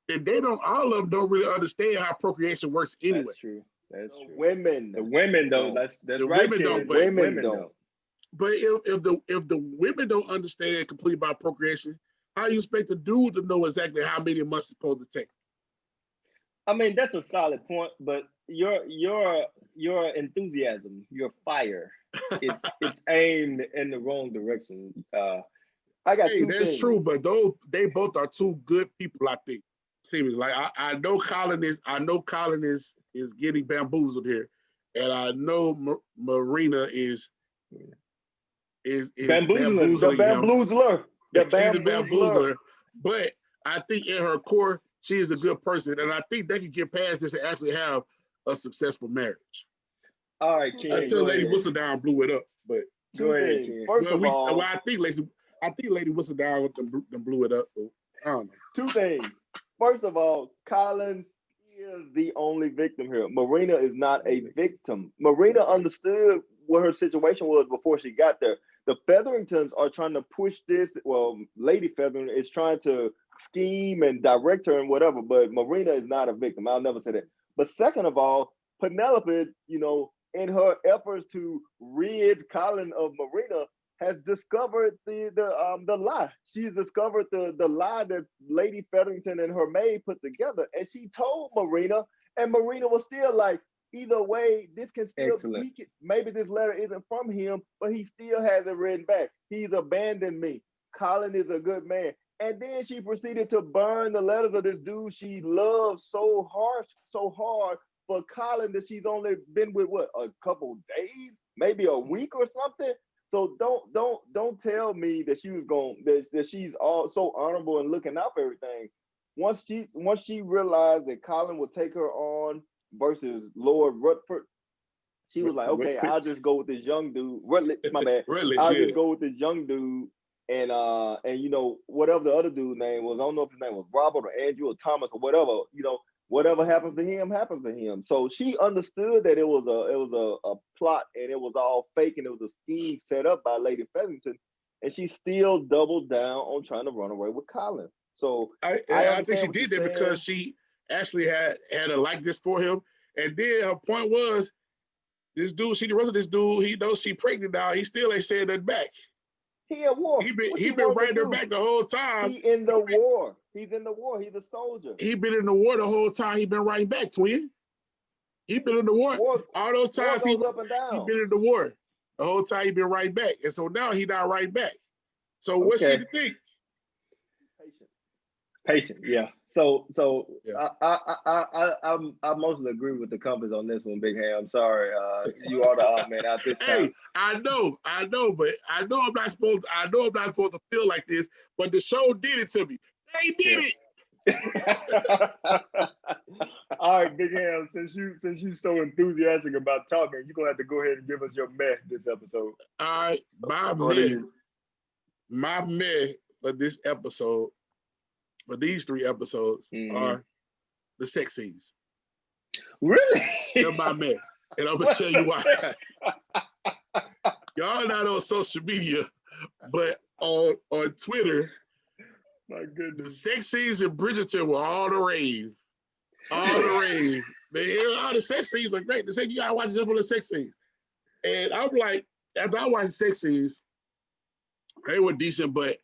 that all of them don't really understand how procreation works anyway. That's true. The women don't. That's the right. Women don't. But if the women don't understand completely about procreation, how you expect the dude to know exactly how many months it's supposed to take? I mean, that's a solid point, but your enthusiasm, your fire, it's aimed in the wrong direction. I got two that's things. True, but they both are two good people, I think. Seemingly, like I know Colin is getting bamboozled here, and I know Marina is bamboozling the bamboozler. But I think in her core, she is a good person, and I think they can get past this and actually have a successful marriage. All right, Ken. Until Lady Whistledown blew it up, but go ahead, Ken. First of all, I think Lady Whistledown with them blew it up. I don't know. Two things. First of all, Colin is the only victim here. Marina is not a victim. Marina understood what her situation was before she got there. The Featheringtons are trying to push this. Well, Lady Featherington is trying to scheme and direct her and whatever, but Marina is not a victim. I'll never say that. But second of all, Penelope, in her efforts to rid Colin of Marina, has discovered the lie. She's discovered the lie that Lady Featherington and her maid put together, and she told Marina, and Marina was still like, either way, this can still be. Maybe this letter isn't from him, but he still has it written back. He's abandoned me. Colin is a good man. And then she proceeded to burn the letters of this dude she loves so hard for Colin that she's only been with a couple days, maybe a week or something. So don't tell me that that she's all so honorable and looking out for everything. Once she realized that Colin would take her on versus Lord Rutford, she was like, okay, I'll just go with this young dude. Rutledge, my bad. I'll just go with this young dude, and whatever the other dude's name was, I don't know if his name was Robert or Andrew or Thomas or whatever. Whatever happens to him happens to him. So she understood that it was a plot and it was all fake and it was a scheme set up by Lady Featherington. and she still doubled down on trying to run away with Colin. So I I think she understand what did you're that saying. because she actually had a likeness for him, and then her point was this dude. She the rest of this dude. He knows she pregnant now. He still ain't saying nothing back. He at war. He been writing her back the whole time. He in the war. He's in the war. He's a soldier. He been in the war the whole time. He been writing back, twin. He been in the war. All those times he up and down. He been in the war the whole time. He been writing back, and so now he not writing back. So what's she to think? Patient, yeah. So yeah. I mostly agree with the compass on this one, Big Ham. I'm sorry, you are the odd man out this time. Hey, I know, but I know I'm not supposed to feel like this, but the show did it to me. They did it. All right, Big Ham. Since you so enthusiastic about talking, you're gonna have to go ahead and give us your meh this episode. All right, my meh for this episode. For these 3 episodes are the sex scenes. Really? They're my man. And I'm gonna tell you why. Y'all not on social media, but on Twitter, my goodness, the sex scenes in Bridgerton were all the rave. All the rave. All the sex scenes are great. They say you gotta watch just for the sex scenes. And I'm like, after I watched the sex scenes, they were decent, but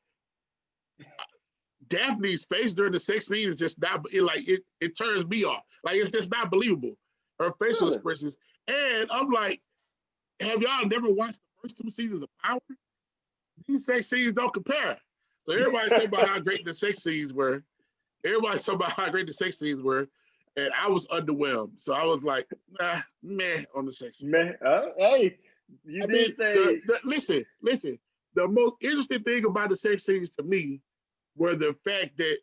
Daphne's face during the sex scene is just not it turns me off. Like it's just not believable. Her facial expressions. And I'm like, have y'all never watched the first 2 seasons of Power? These sex scenes don't compare. So everybody's talking about how great the sex scenes were. And I was underwhelmed. So I was like, meh on the sex scene. Hey, you did say listen. The most interesting thing about the sex scenes to me were the fact that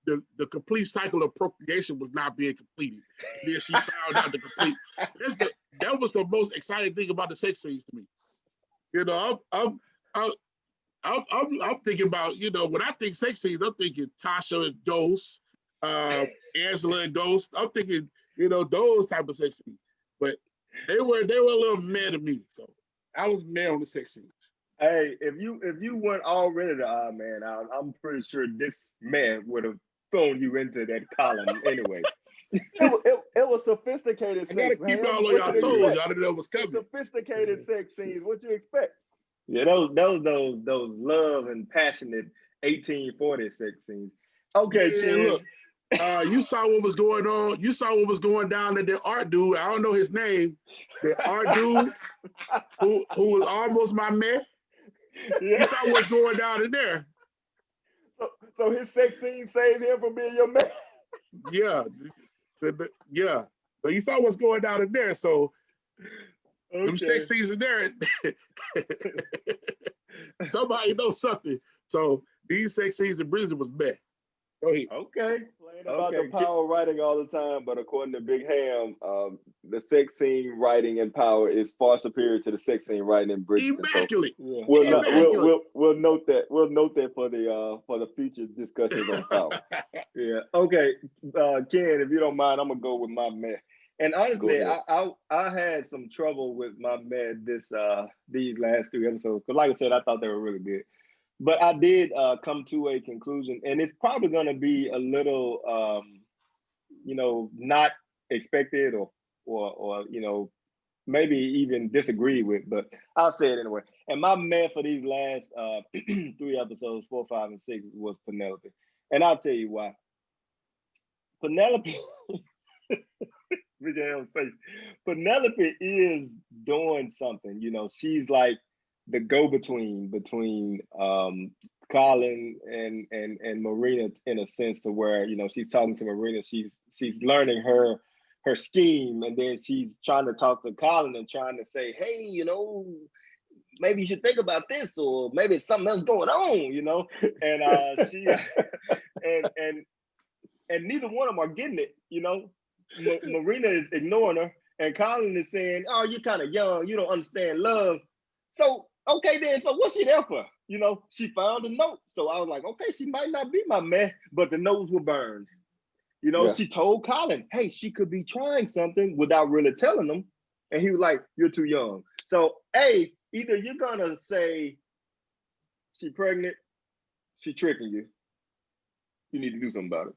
the complete cycle of procreation was not being completed. And then she found out to complete. That was the most exciting thing about the sex scenes to me. You know, I'm thinking about, you know, when I think sex scenes, I'm thinking Tasha and Ghost, Angela and Ghost. I'm thinking, you know, those type of sex scenes. But they were a little mad to me. So I was mad on the sex scenes. Hey, if you weren't already the odd man out, I'm pretty sure this man would have thrown you into that column anyway. It was sophisticated sex. I gotta keep y'all on y'all toes. Y'all didn't know what's coming. Sophisticated sex scenes. What you expect? Yeah, those love and passionate 1840 sex scenes. Okay, Ken. Look, you saw what was going on. You saw what was going down to the art dude. I don't know his name. The art dude who was almost my man. Yeah. You saw what's going down in there. So his sex scene saved him from being your man. Yeah, yeah. So you saw what's going down in there. So them sex scenes in there. Somebody knows something. So these sex scenes in Bridget was bad. Go ahead. Okay. About the Power writing all the time, but according to Big Ham, the sex scene writing in Power is far superior to the sex scene writing in Bridgerton. Immaculate. So we'll note that. We'll note that for the future discussions on Power. Yeah. Okay, Ken, if you don't mind, I'm gonna go with my man. And honestly, I had some trouble with my man these last 3 episodes because, like I said, I thought they were really good. But I did come to a conclusion, and it's probably going to be a little, not expected or maybe even disagreed with, but I'll say it anyway. And my man for these last 3 episodes, 4, 5, and 6, was Penelope. And I'll tell you why. Penelope, Penelope is doing something. You know, she's like the go-between between Colin and Marina, in a sense, to where, you know, she's talking to Marina, she's learning her scheme, and then she's trying to talk to Colin and trying to say, hey, you know, maybe you should think about this, or maybe it's something else going on, you know. And she and neither one of them are getting it, you know. Marina is ignoring her, and Colin is saying, oh, you're kind of young, you don't understand love. So, okay then, so what's she there for? You know, she found a note. So I was like, okay, she might not be my man, but the notes were burned. You know, She told Colin, hey, she could be trying something without really telling him. And he was like, you're too young. So, either you're gonna say, she pregnant, she tricking you. You need to do something about it.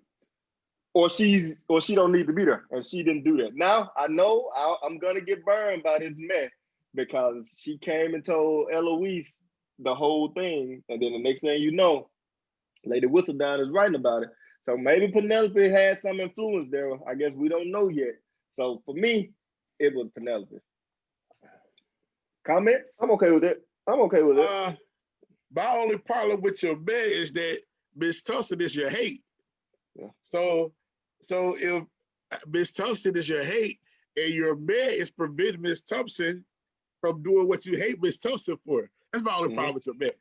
Or she don't need to be there, and she didn't do that. Now I know I'm gonna get burned by this mess because she came and told Eloise the whole thing, and then the next thing you know, Lady Whistledown is writing about it. So maybe Penelope had some influence there. I guess we don't know yet. So for me, it was Penelope. Comments? I'm okay with it. My only problem with your bet is that Miss Thompson is your hate. Yeah. So if Miss Thompson is your hate and your bet is preventing Miss Thompson from doing what you hate Miss Thompson for, that's my only problem with your bet.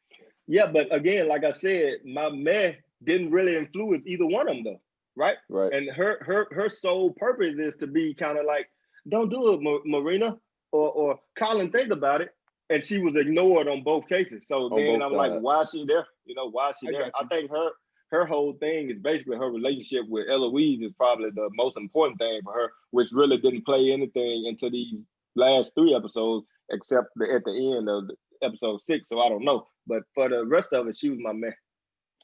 Yeah, but again, like I said, my meh didn't really influence either one of them though, right? Right. And her sole purpose is to be kind of like, don't do it, Marina, or Colin, think about it. And she was ignored on both cases. So then I'm like, why is she there? Why is she there? I think her whole thing is basically her relationship with Eloise is probably the most important thing for her, which really didn't play anything into these last 3 episodes, except at the end of episode 6. So I don't know. But for the rest of it, she was my man.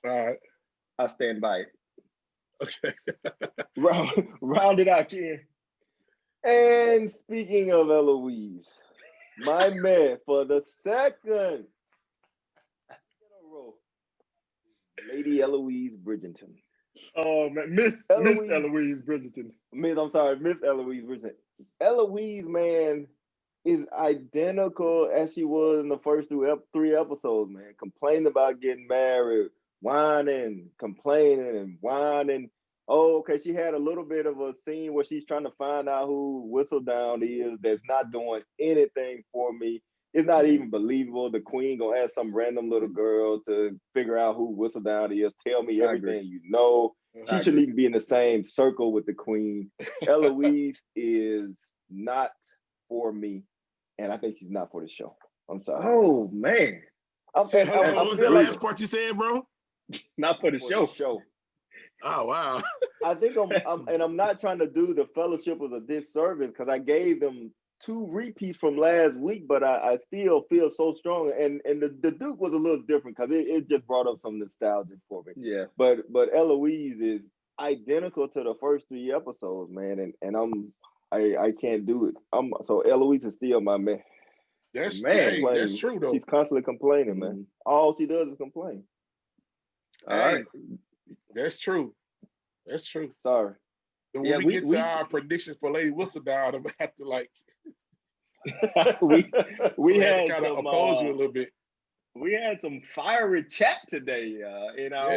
All right. I stand by it. Okay. Round it out, Ken. And speaking of Eloise, my man for the second in a row, Lady Eloise Bridgerton. Oh man, Miss Eloise Bridgerton. Miss Eloise Bridgerton. Eloise, man, is identical as she was in the first 3 episodes, man. Complaining about getting married, whining, complaining, and whining. Oh, okay. She had a little bit of a scene where she's trying to find out who Whistledown is that's not doing anything for me. It's not even believable. The queen gonna ask some random little girl to figure out who Whistledown is. Tell me everything you know. She shouldn't even be in the same circle with the queen. Eloise is not for me, and I think she's not for the show. I'm sorry. Oh man. What was the last part you said, bro? Not for the show. Oh wow. I think I'm not trying to do the Fellashippers a disservice because I gave them 2 repeats from last week, but I still feel so strong. And the Duke was a little different because it just brought up some nostalgia for me. Yeah. But Eloise is identical to the first 3 episodes, man, and I can't do it. So Eloise is still my man. That's true though. She's constantly complaining, man. All she does is complain. All right. That's true. Sorry. And when we get to our predictions for Lady Whistledown, I'm gonna have to like we had to kind of oppose you a little bit. We had some fiery chat today in our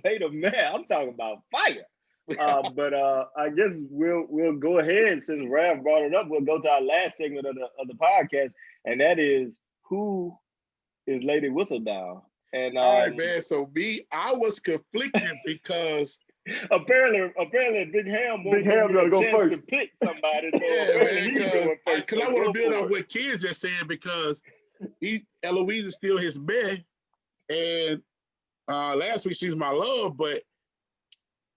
later man. I'm talking about fire. But I guess we'll go ahead, since Raph brought it up. We'll go to our last segment of the podcast, and that is, who is Lady Whistledown? And all right, man. So I was conflicted because apparently Big Ham gonna go first to pick somebody. So because I want to build on what Kids just said, because Eloise is still his man, and last week she's my love, but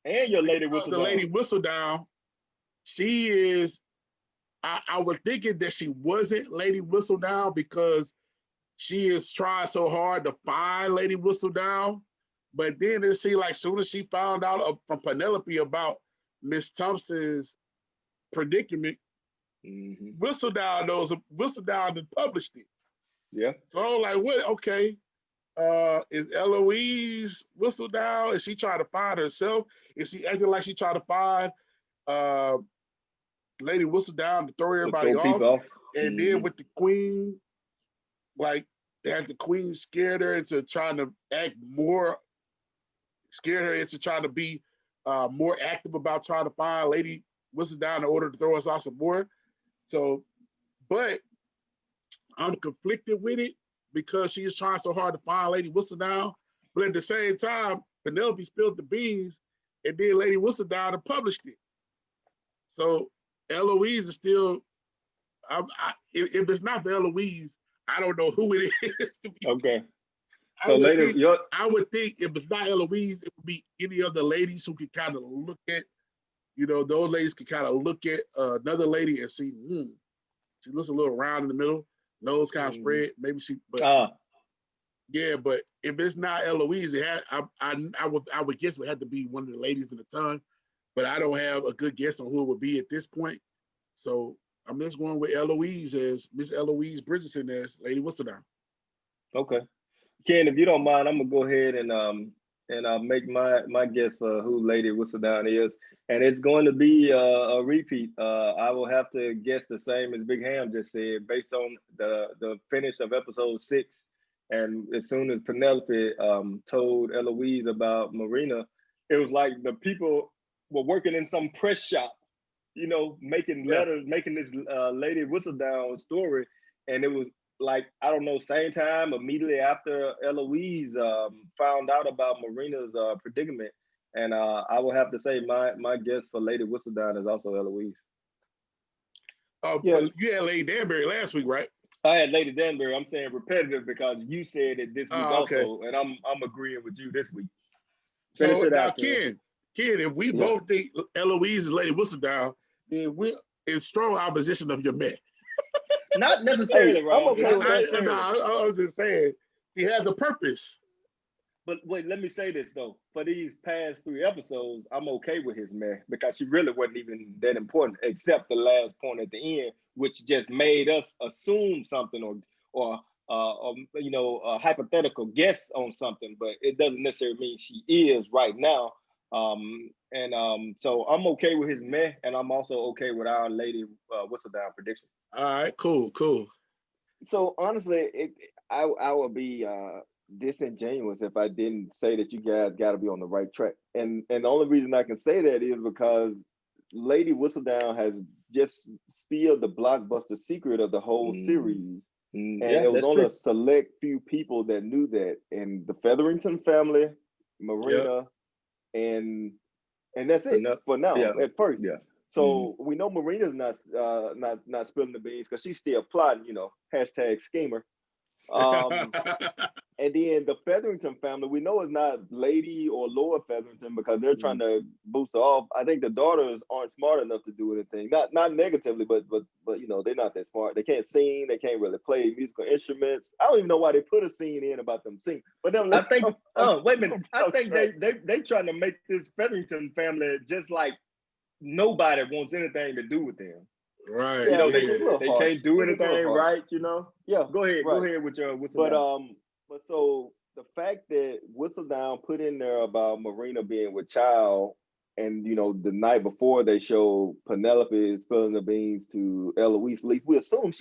your Lady Whistledown. The Lady Whistledown, she is. I was thinking that she wasn't Lady Whistledown because she is trying so hard to find Lady Whistledown, but then it seemed like soon as she found out from Penelope about Miss Thompson's predicament, Whistledown had published it. Yeah. So I'm like, what? Okay, is Eloise Whistledown? Is she trying to find herself? Is she acting like she trying to find Lady Whistledown to throw everybody off? And then with the queen, like, as the queen scared her into trying to be more active about trying to find Lady Whistledown in order to throw us off some more. So, but I'm conflicted with it because she is trying so hard to find Lady Whistledown. But at the same time, Penelope spilled the beans, and then Lady Whistledown had published it. So Eloise is still. If it's not for Eloise, I don't know who it is. Okay. I would think if it's not Eloise, it would be any other ladies who could kind of look at, those ladies could kind of look at another lady and see, she looks a little round in the middle, nose kind of spread. Maybe she, but Yeah, but if it's not Eloise, I would guess it would have to be one of the ladies in the ton. But I don't have a good guess on who it would be at this point. So I'm just going with Eloise as Miss Eloise Bridgerton as Lady Whistledown. Okay. Ken, if you don't mind, I'm gonna go ahead and make my guess for who Lady Whistledown is, and it's going to be a repeat. I will have to guess the same as Big Ham just said, based on the finish of episode 6, and as soon as Penelope told Eloise about Marina, it was like the people were working in some press shop, making Yeah. letters, making this Lady Whistledown story, and it was like, I don't know, same time, immediately after Eloise found out about Marina's predicament. And I will have to say my guess for Lady Whistledown is also Eloise. Yeah. You had Lady Danbury last week, right? I had Lady Danbury. I'm saying repetitive because you said it this week Okay. also, and I'm agreeing with you this week. So Finish it now, out, Ken. Ken, if we both think Eloise is Lady Whistledown, then we're in strong opposition of your man. Not necessarily, I'm Ralph. okay Not with that. necessarily. I'm just saying he has a purpose. But wait, let me say this though. For these past 3 episodes, I'm okay with his man because she really wasn't even that important, except the last point at the end, which just made us assume something or a hypothetical guess on something. But it doesn't necessarily mean she is right now. So I'm okay with his man, and I'm also okay with our Lady Whistledown prediction. All right, cool. So honestly, I would be disingenuous if I didn't say that you guys got to be on the right track. And the only reason I can say that is because Lady Whistledown has just spilled the blockbuster secret of the whole series. And it was only a select few people that knew that. And the Featherington family, Marina, and that's it for now. At first. Yeah. So we know Marina's not spilling the beans because she's still plotting, hashtag schemer. And then the Featherington family, we know it's not Lady or Laura Featherington because they're trying to boost her off. I think the daughters aren't smart enough to do anything. Not negatively, but they're not that smart. They can't sing. They can't really play musical instruments. I don't even know why they put a scene in about them sing. But then I think. Wait a minute. I think they trying to make this Featherington family just like nobody wants anything to do with them. Right. They can't do anything right. Yeah. Go ahead. Right. Go ahead with your Whistledown. But so the fact that Whistledown put in there about Marina being with child, and the night before they showed Penelope spilling the beans to Eloise, at least we assume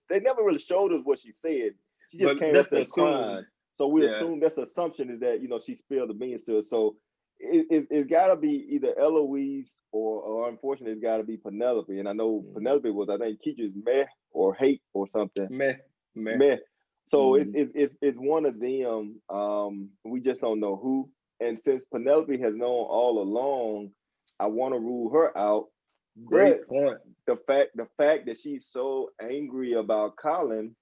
they never really showed us what she said. She just came up there crying. So we assume that's the assumption is that she spilled the beans to us. So it's got to be either Eloise or unfortunately it's got to be Penelope. And I know Penelope was, I think, Keisha's meh or hate or something. Meh. So it's one of them. We just don't know who. And since Penelope has known all along, I want to rule her out. Great point. The fact that she's so angry about Colin,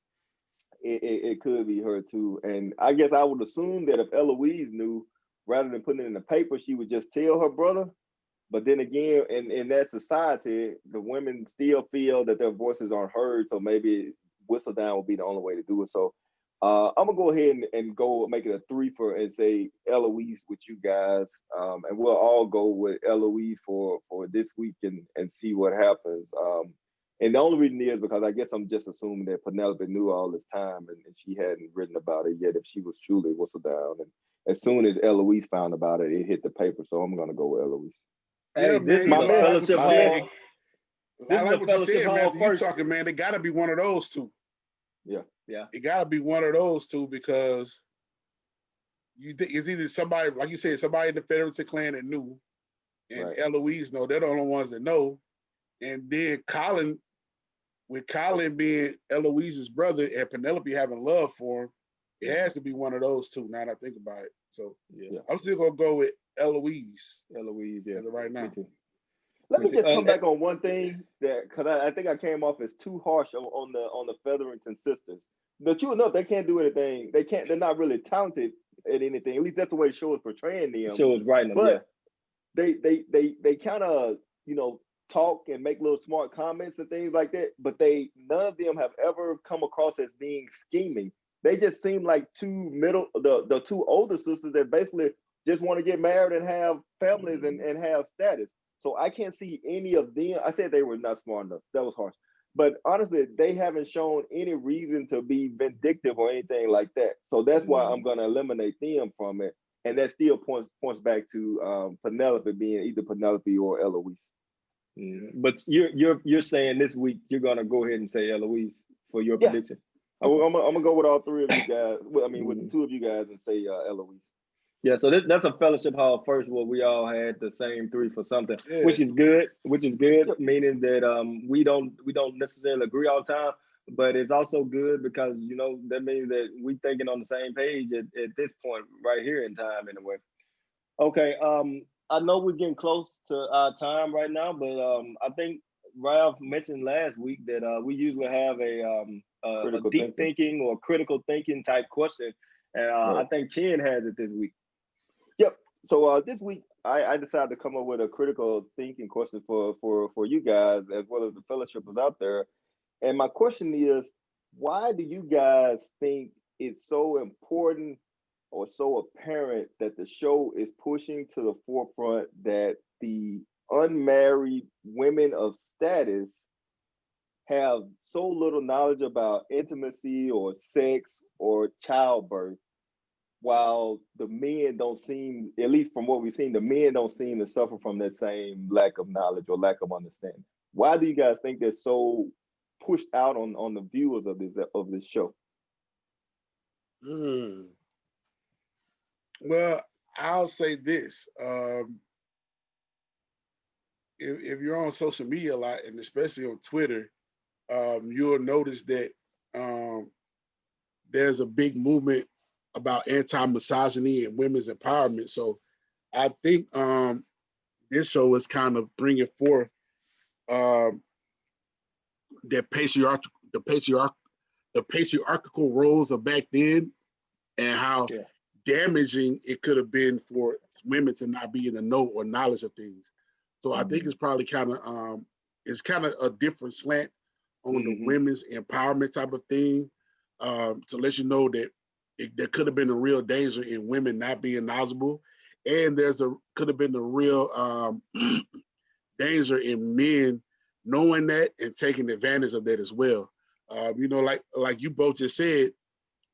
it could be her too. And I guess I would assume that if Eloise knew, rather than putting it in the paper, she would just tell her brother. But then again, in that society, the women still feel that their voices aren't heard. So maybe Whistledown will be the only way to do it. So I'm gonna go ahead and go make it a 3 and say Eloise with you guys, and we'll all go with Eloise for this week and see what happens. And the only reason is because I guess I'm just assuming that Penelope knew all this time and she hadn't written about it yet if she was truly Whistledown. And as soon as Eloise found about it, it hit the paper. So I'm gonna go with Eloise. Hey, this is a fellowship hall. I like what you said, man. You talking, man. It gotta be one of those two. Yeah. It gotta be one of those two because it's either somebody, like you said, somebody in the Featherington clan that knew, and Eloise know. They're the only ones that know. And then Colin, with Colin being Eloise's brother and Penelope having love for him, it has to be one of those two. Now that I think about it, so I'm still gonna go with Eloise. Eloise, yeah, right now. Let me just come back on one thing that because I think I came off as too harsh on the Featherington sisters. But true enough, they can't do anything. They're not really talented at anything. At least that's the way the show is portraying them. The show is writing them, but they kind of talk and make little smart comments and things like that. But none of them have ever come across as being scheming. they just seem like the two older sisters that basically just want to get married and have families and have status. So I can't see any of them. I said they were not smart enough. That was harsh. But honestly, they haven't shown any reason to be vindictive or anything like that. So that's why I'm going to eliminate them from it. And that still points back to Penelope being either Penelope or Eloise. But you're saying this week you're gonna go ahead and say Eloise for your prediction. I'm gonna go with all three of you guys. I mean, with the two of you guys, and say Eloise. Yeah, so that's a fellowship hall first where we all had the same three for something, which is good. Meaning that we don't necessarily agree all the time, but it's also good because that means that we thinking on the same page at this point right here in time in a way. Okay, I know we're getting close to our time right now, but I think Ralph mentioned last week that we usually have a deep thinking or critical thinking type question, and I think Ken has it this week. Yep. So this week I decided to come up with a critical thinking question for you guys as well as the fellowshippers out there. And my question is, why do you guys think it's so important or so apparent that the show is pushing to the forefront that the unmarried women of status have so little knowledge about intimacy or sex or childbirth, while the men don't seem, at least from what we've seen, the men don't seem to suffer from that same lack of knowledge or lack of understanding? Why do you guys think they're so pushed out on the viewers of this show? Well, I'll say this. If you're on social media a lot, and especially on Twitter, you'll notice that there's a big movement about anti-misogyny and women's empowerment. So I think this show is kind of bringing forth that the patriarchal roles of back then, and how damaging it could have been for women to not be in the know or knowledge of things. So I think it's probably kind of a different slant on the women's empowerment type of thing, to let you know that there could have been a real danger in women not being knowledgeable, and could have been a real danger in men knowing that and taking advantage of that as well. Like you both just said,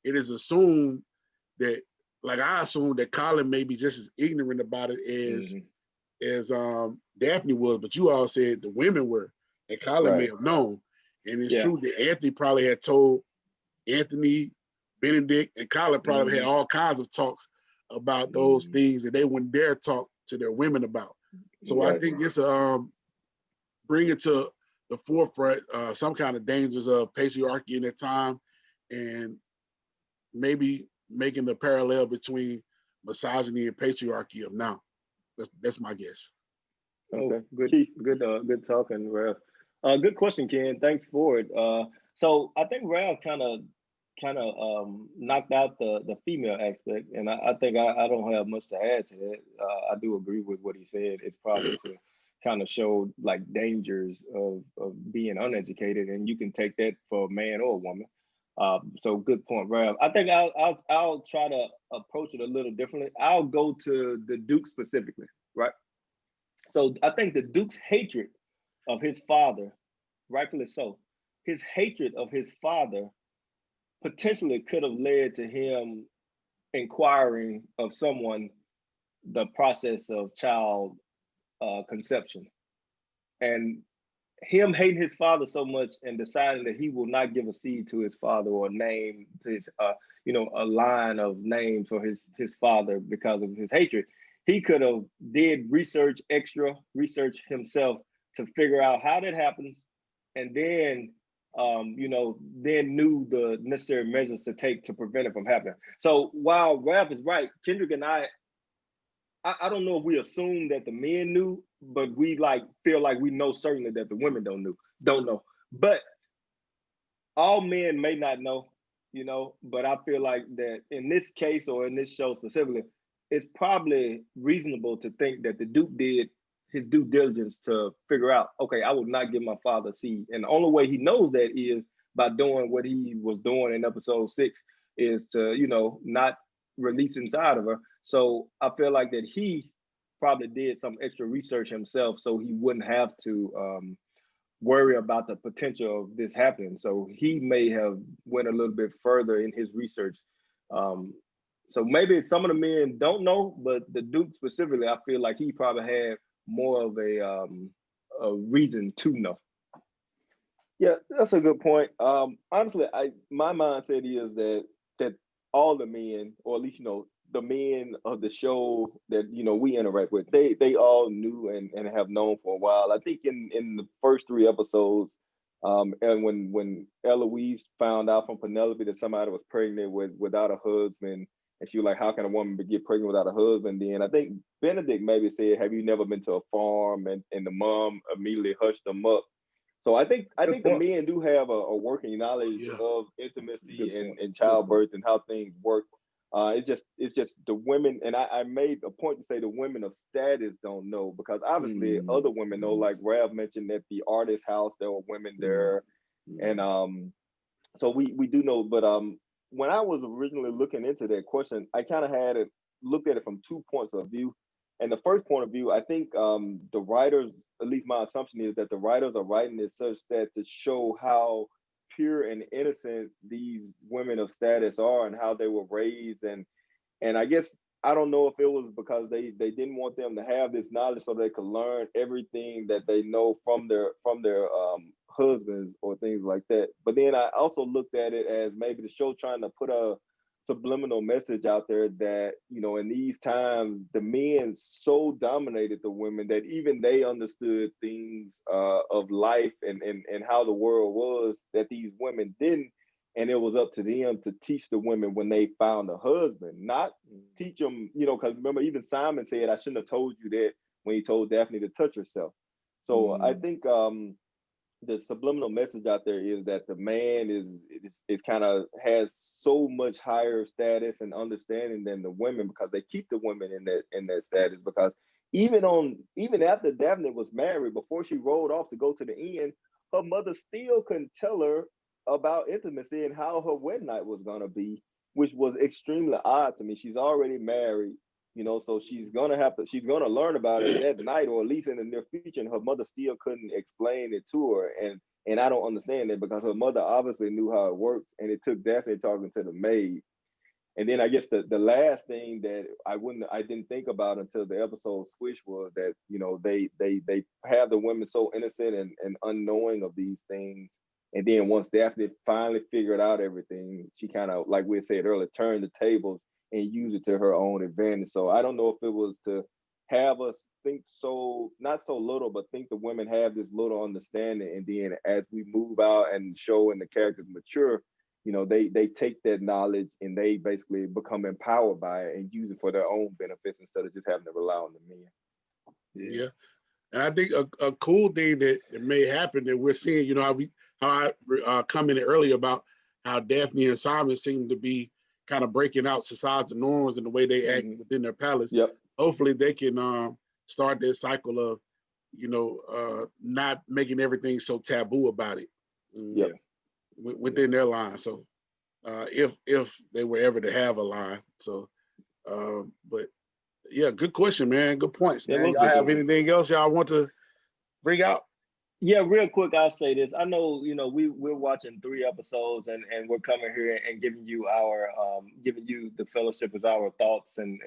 it is assumed that, like I assume that Colin may be just as ignorant about it as Daphne was, but you all said the women were, and Colin may have known. And it's true that Anthony probably had told Anthony, Benedict, and Colin probably had all kinds of talks about those things that they wouldn't dare talk to their women about. So I think it's bring it to the forefront some kind of dangers of patriarchy in that time, and maybe making the parallel between misogyny and patriarchy of now. That's my guess. Okay, good talking, Ralph. Good question, Ken. Thanks for it. So I think Ralph kind of knocked out the female aspect, and I think I don't have much to add to that. I do agree with what he said. It's probably to kind of show like dangers of being uneducated, and you can take that for a man or a woman. So good point, Ralph. I think I'll try to approach it a little differently. I'll go to the Duke specifically, right? So I think the Duke's hatred of his father, rightfully so, his hatred of his father potentially could have led to him inquiring of someone the process of child conception. And him hating his father so much and deciding that he will not give a seed to his father or name to his, a line of names for his father because of his hatred. He could have did extra research himself to figure out how that happens, and then then knew the necessary measures to take to prevent it from happening. So while Ralph is right, Kendrick and I don't know if we assume that the men knew, but we feel like we know certainly that the women don't know. But all men may not know, but I feel like that in this case or in this show specifically, it's probably reasonable to think that the Duke did his due diligence to figure out, okay, I will not give my father a seed. And the only way he knows that is by doing what he was doing in episode 6, is to, you know, not release inside of her. So I feel like that he probably did some extra research himself so he wouldn't have to worry about the potential of this happening. So he may have went a little bit further in his research. So maybe some of the men don't know, but the Duke specifically, I feel like he probably had more of a reason to know. Yeah, that's a good point. Honestly, my mindset is that all the men, or at least the men of the show that we interact with, they all knew and have known for a while. I think in the first 3 episodes, and when Eloise found out from Penelope that somebody was pregnant without a husband, and she was like, "How can a woman get pregnant without a husband?" Then I think Benedict maybe said, "Have you never been to a farm?" And the mom immediately hushed them up. So I think the men do have a working knowledge of intimacy and childbirth and how things work. It's just the women, and I made a point to say the women of status don't know, because obviously other women know, like Rav mentioned at the artist house there were women there, and so we do know. But when I was originally looking into that question, I kind of looked at it from 2 points of view. And the first point of view, I think the writers, at least my assumption is that the writers are writing it such that to show how pure and innocent these women of status are and how they were raised. And I guess I don't know if it was because they didn't want them to have this knowledge so they could learn everything that they know from their husbands or things like that. But then I also looked at it as maybe the show trying to put a subliminal message out there that in these times the men so dominated the women that even they understood things of life and how the world was that these women didn't, and it was up to them to teach the women when they found a husband, not teach them, because remember even Simon said, "I shouldn't have told you that," when he told Daphne to touch herself. So I think the subliminal message out there is that the man is kind of has so much higher status and understanding than the women, because they keep the women in that status. Because even after Daphne was married, before she rolled off to go to the inn, her mother still couldn't tell her about intimacy and how her wedding night was going to be, which was extremely odd to me. She's already married, so she's gonna learn about it that night, or at least in the near future, and her mother still couldn't explain it to her. And I don't understand that, because her mother obviously knew how it works, and it took Daphne talking to the maid. And then I guess the last thing that I didn't think about until the episode switched was that they have the women so innocent and unknowing of these things. And then once Daphne finally figured out everything, she kind of, like we said earlier, turned the tables and use it to her own advantage. So I don't know if it was to have us think so, not so little, but think the women have this little understanding. And then as we move out and the show and the characters mature, they take that knowledge and they basically become empowered by it and use it for their own benefits instead of just having to rely on the men. Yeah. And I think a cool thing that may happen that we're seeing, how I commented earlier about how Daphne and Simon seem to be kind of breaking out societal norms and the way they act within their palace. Yep. Hopefully they can start this cycle of, not making everything so taboo about it within their line. So if they were ever to have a line. So, but yeah, good question, man. Good points, man. Y'all have anything else y'all want to bring out? Yeah, real quick, I'll say this. I know, we're watching 3 episodes and we're coming here and giving you the Fellashippers our thoughts and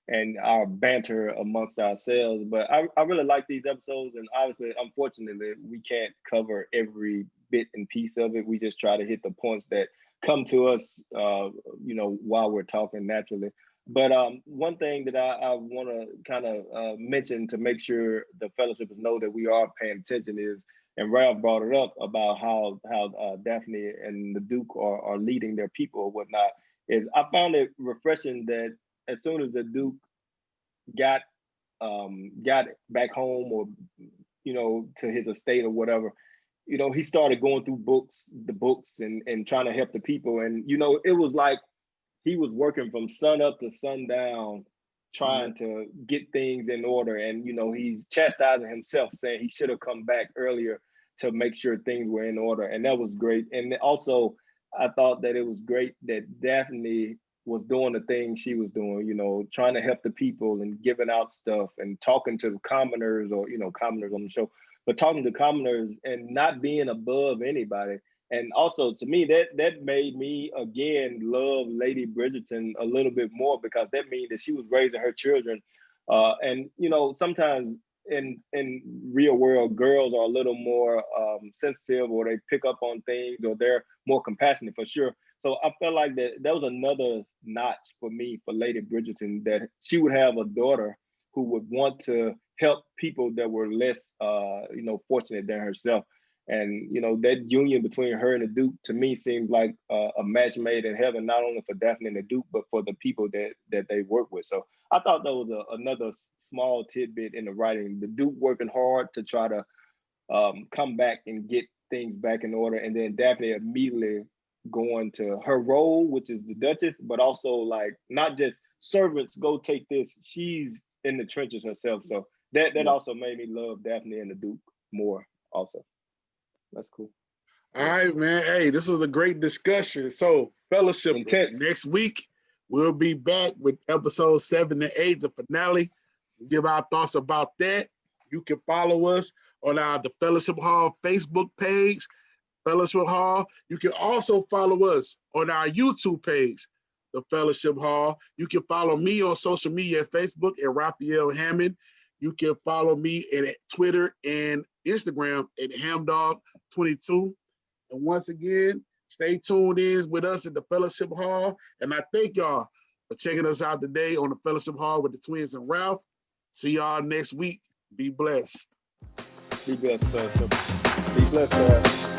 and our banter amongst ourselves. But I really like these episodes, and obviously, unfortunately, we can't cover every bit and piece of it. We just try to hit the points that come to us, while we're talking naturally. But one thing that I want to kind of mention to make sure the Fellashippers know that we are paying attention is, and Ralph brought it up about how Daphne and the Duke are leading their people or whatnot, is I found it refreshing that as soon as the Duke got back home, or to his estate or whatever, he started going through the books and trying to help the people. And it was like he was working from sun up to sundown trying to get things in order. And he's chastising himself, saying he should have come back earlier to make sure things were in order. And that was great. And also I thought that it was great that Daphne was doing the thing she was doing, you know, trying to help the people and giving out stuff and talking to commoners or, you know, commoners on the show, but talking to commoners and not being above anybody. And also to me, that made me again love Lady Bridgerton a little bit more, because that means that she was raising her children. And you know, sometimes in real world, girls are a little more sensitive, or they pick up on things, or they're more compassionate for sure. So I felt like that was another notch for me for Lady Bridgerton, that she would have a daughter who would want to help people that were less, you know, fortunate than herself. And you know, that union between her and the Duke to me seemed like a match made in heaven, not only for Daphne and the Duke, but for the people that they work with. So I thought that was another small tidbit in the writing. The Duke working hard to try to come back and get things back in order, and then Daphne immediately going to her role, which is the Duchess, but also like not just servants go take this. She's in the trenches herself. So that also made me love Daphne and the Duke more. Also, that's cool. All right, man. Hey, this was a great discussion. So, Fellowship, Intense. next week we'll be back with episode 7 and 8, the finale. We'll give our thoughts about that. You can follow us on the Fellowship Hall Facebook page, Fellowship Hall. You can also follow us on our YouTube page, the Fellowship Hall. You can follow me on social media at Facebook at Raphael Hammond. You can follow me at Twitter and Instagram at Hamdog22. And once again, stay tuned in with us at the Fellowship Hall. And I thank y'all for checking us out today on the Fellowship Hall with the Twins and Ralph. See y'all next week. Be blessed. Be blessed, Be blessed,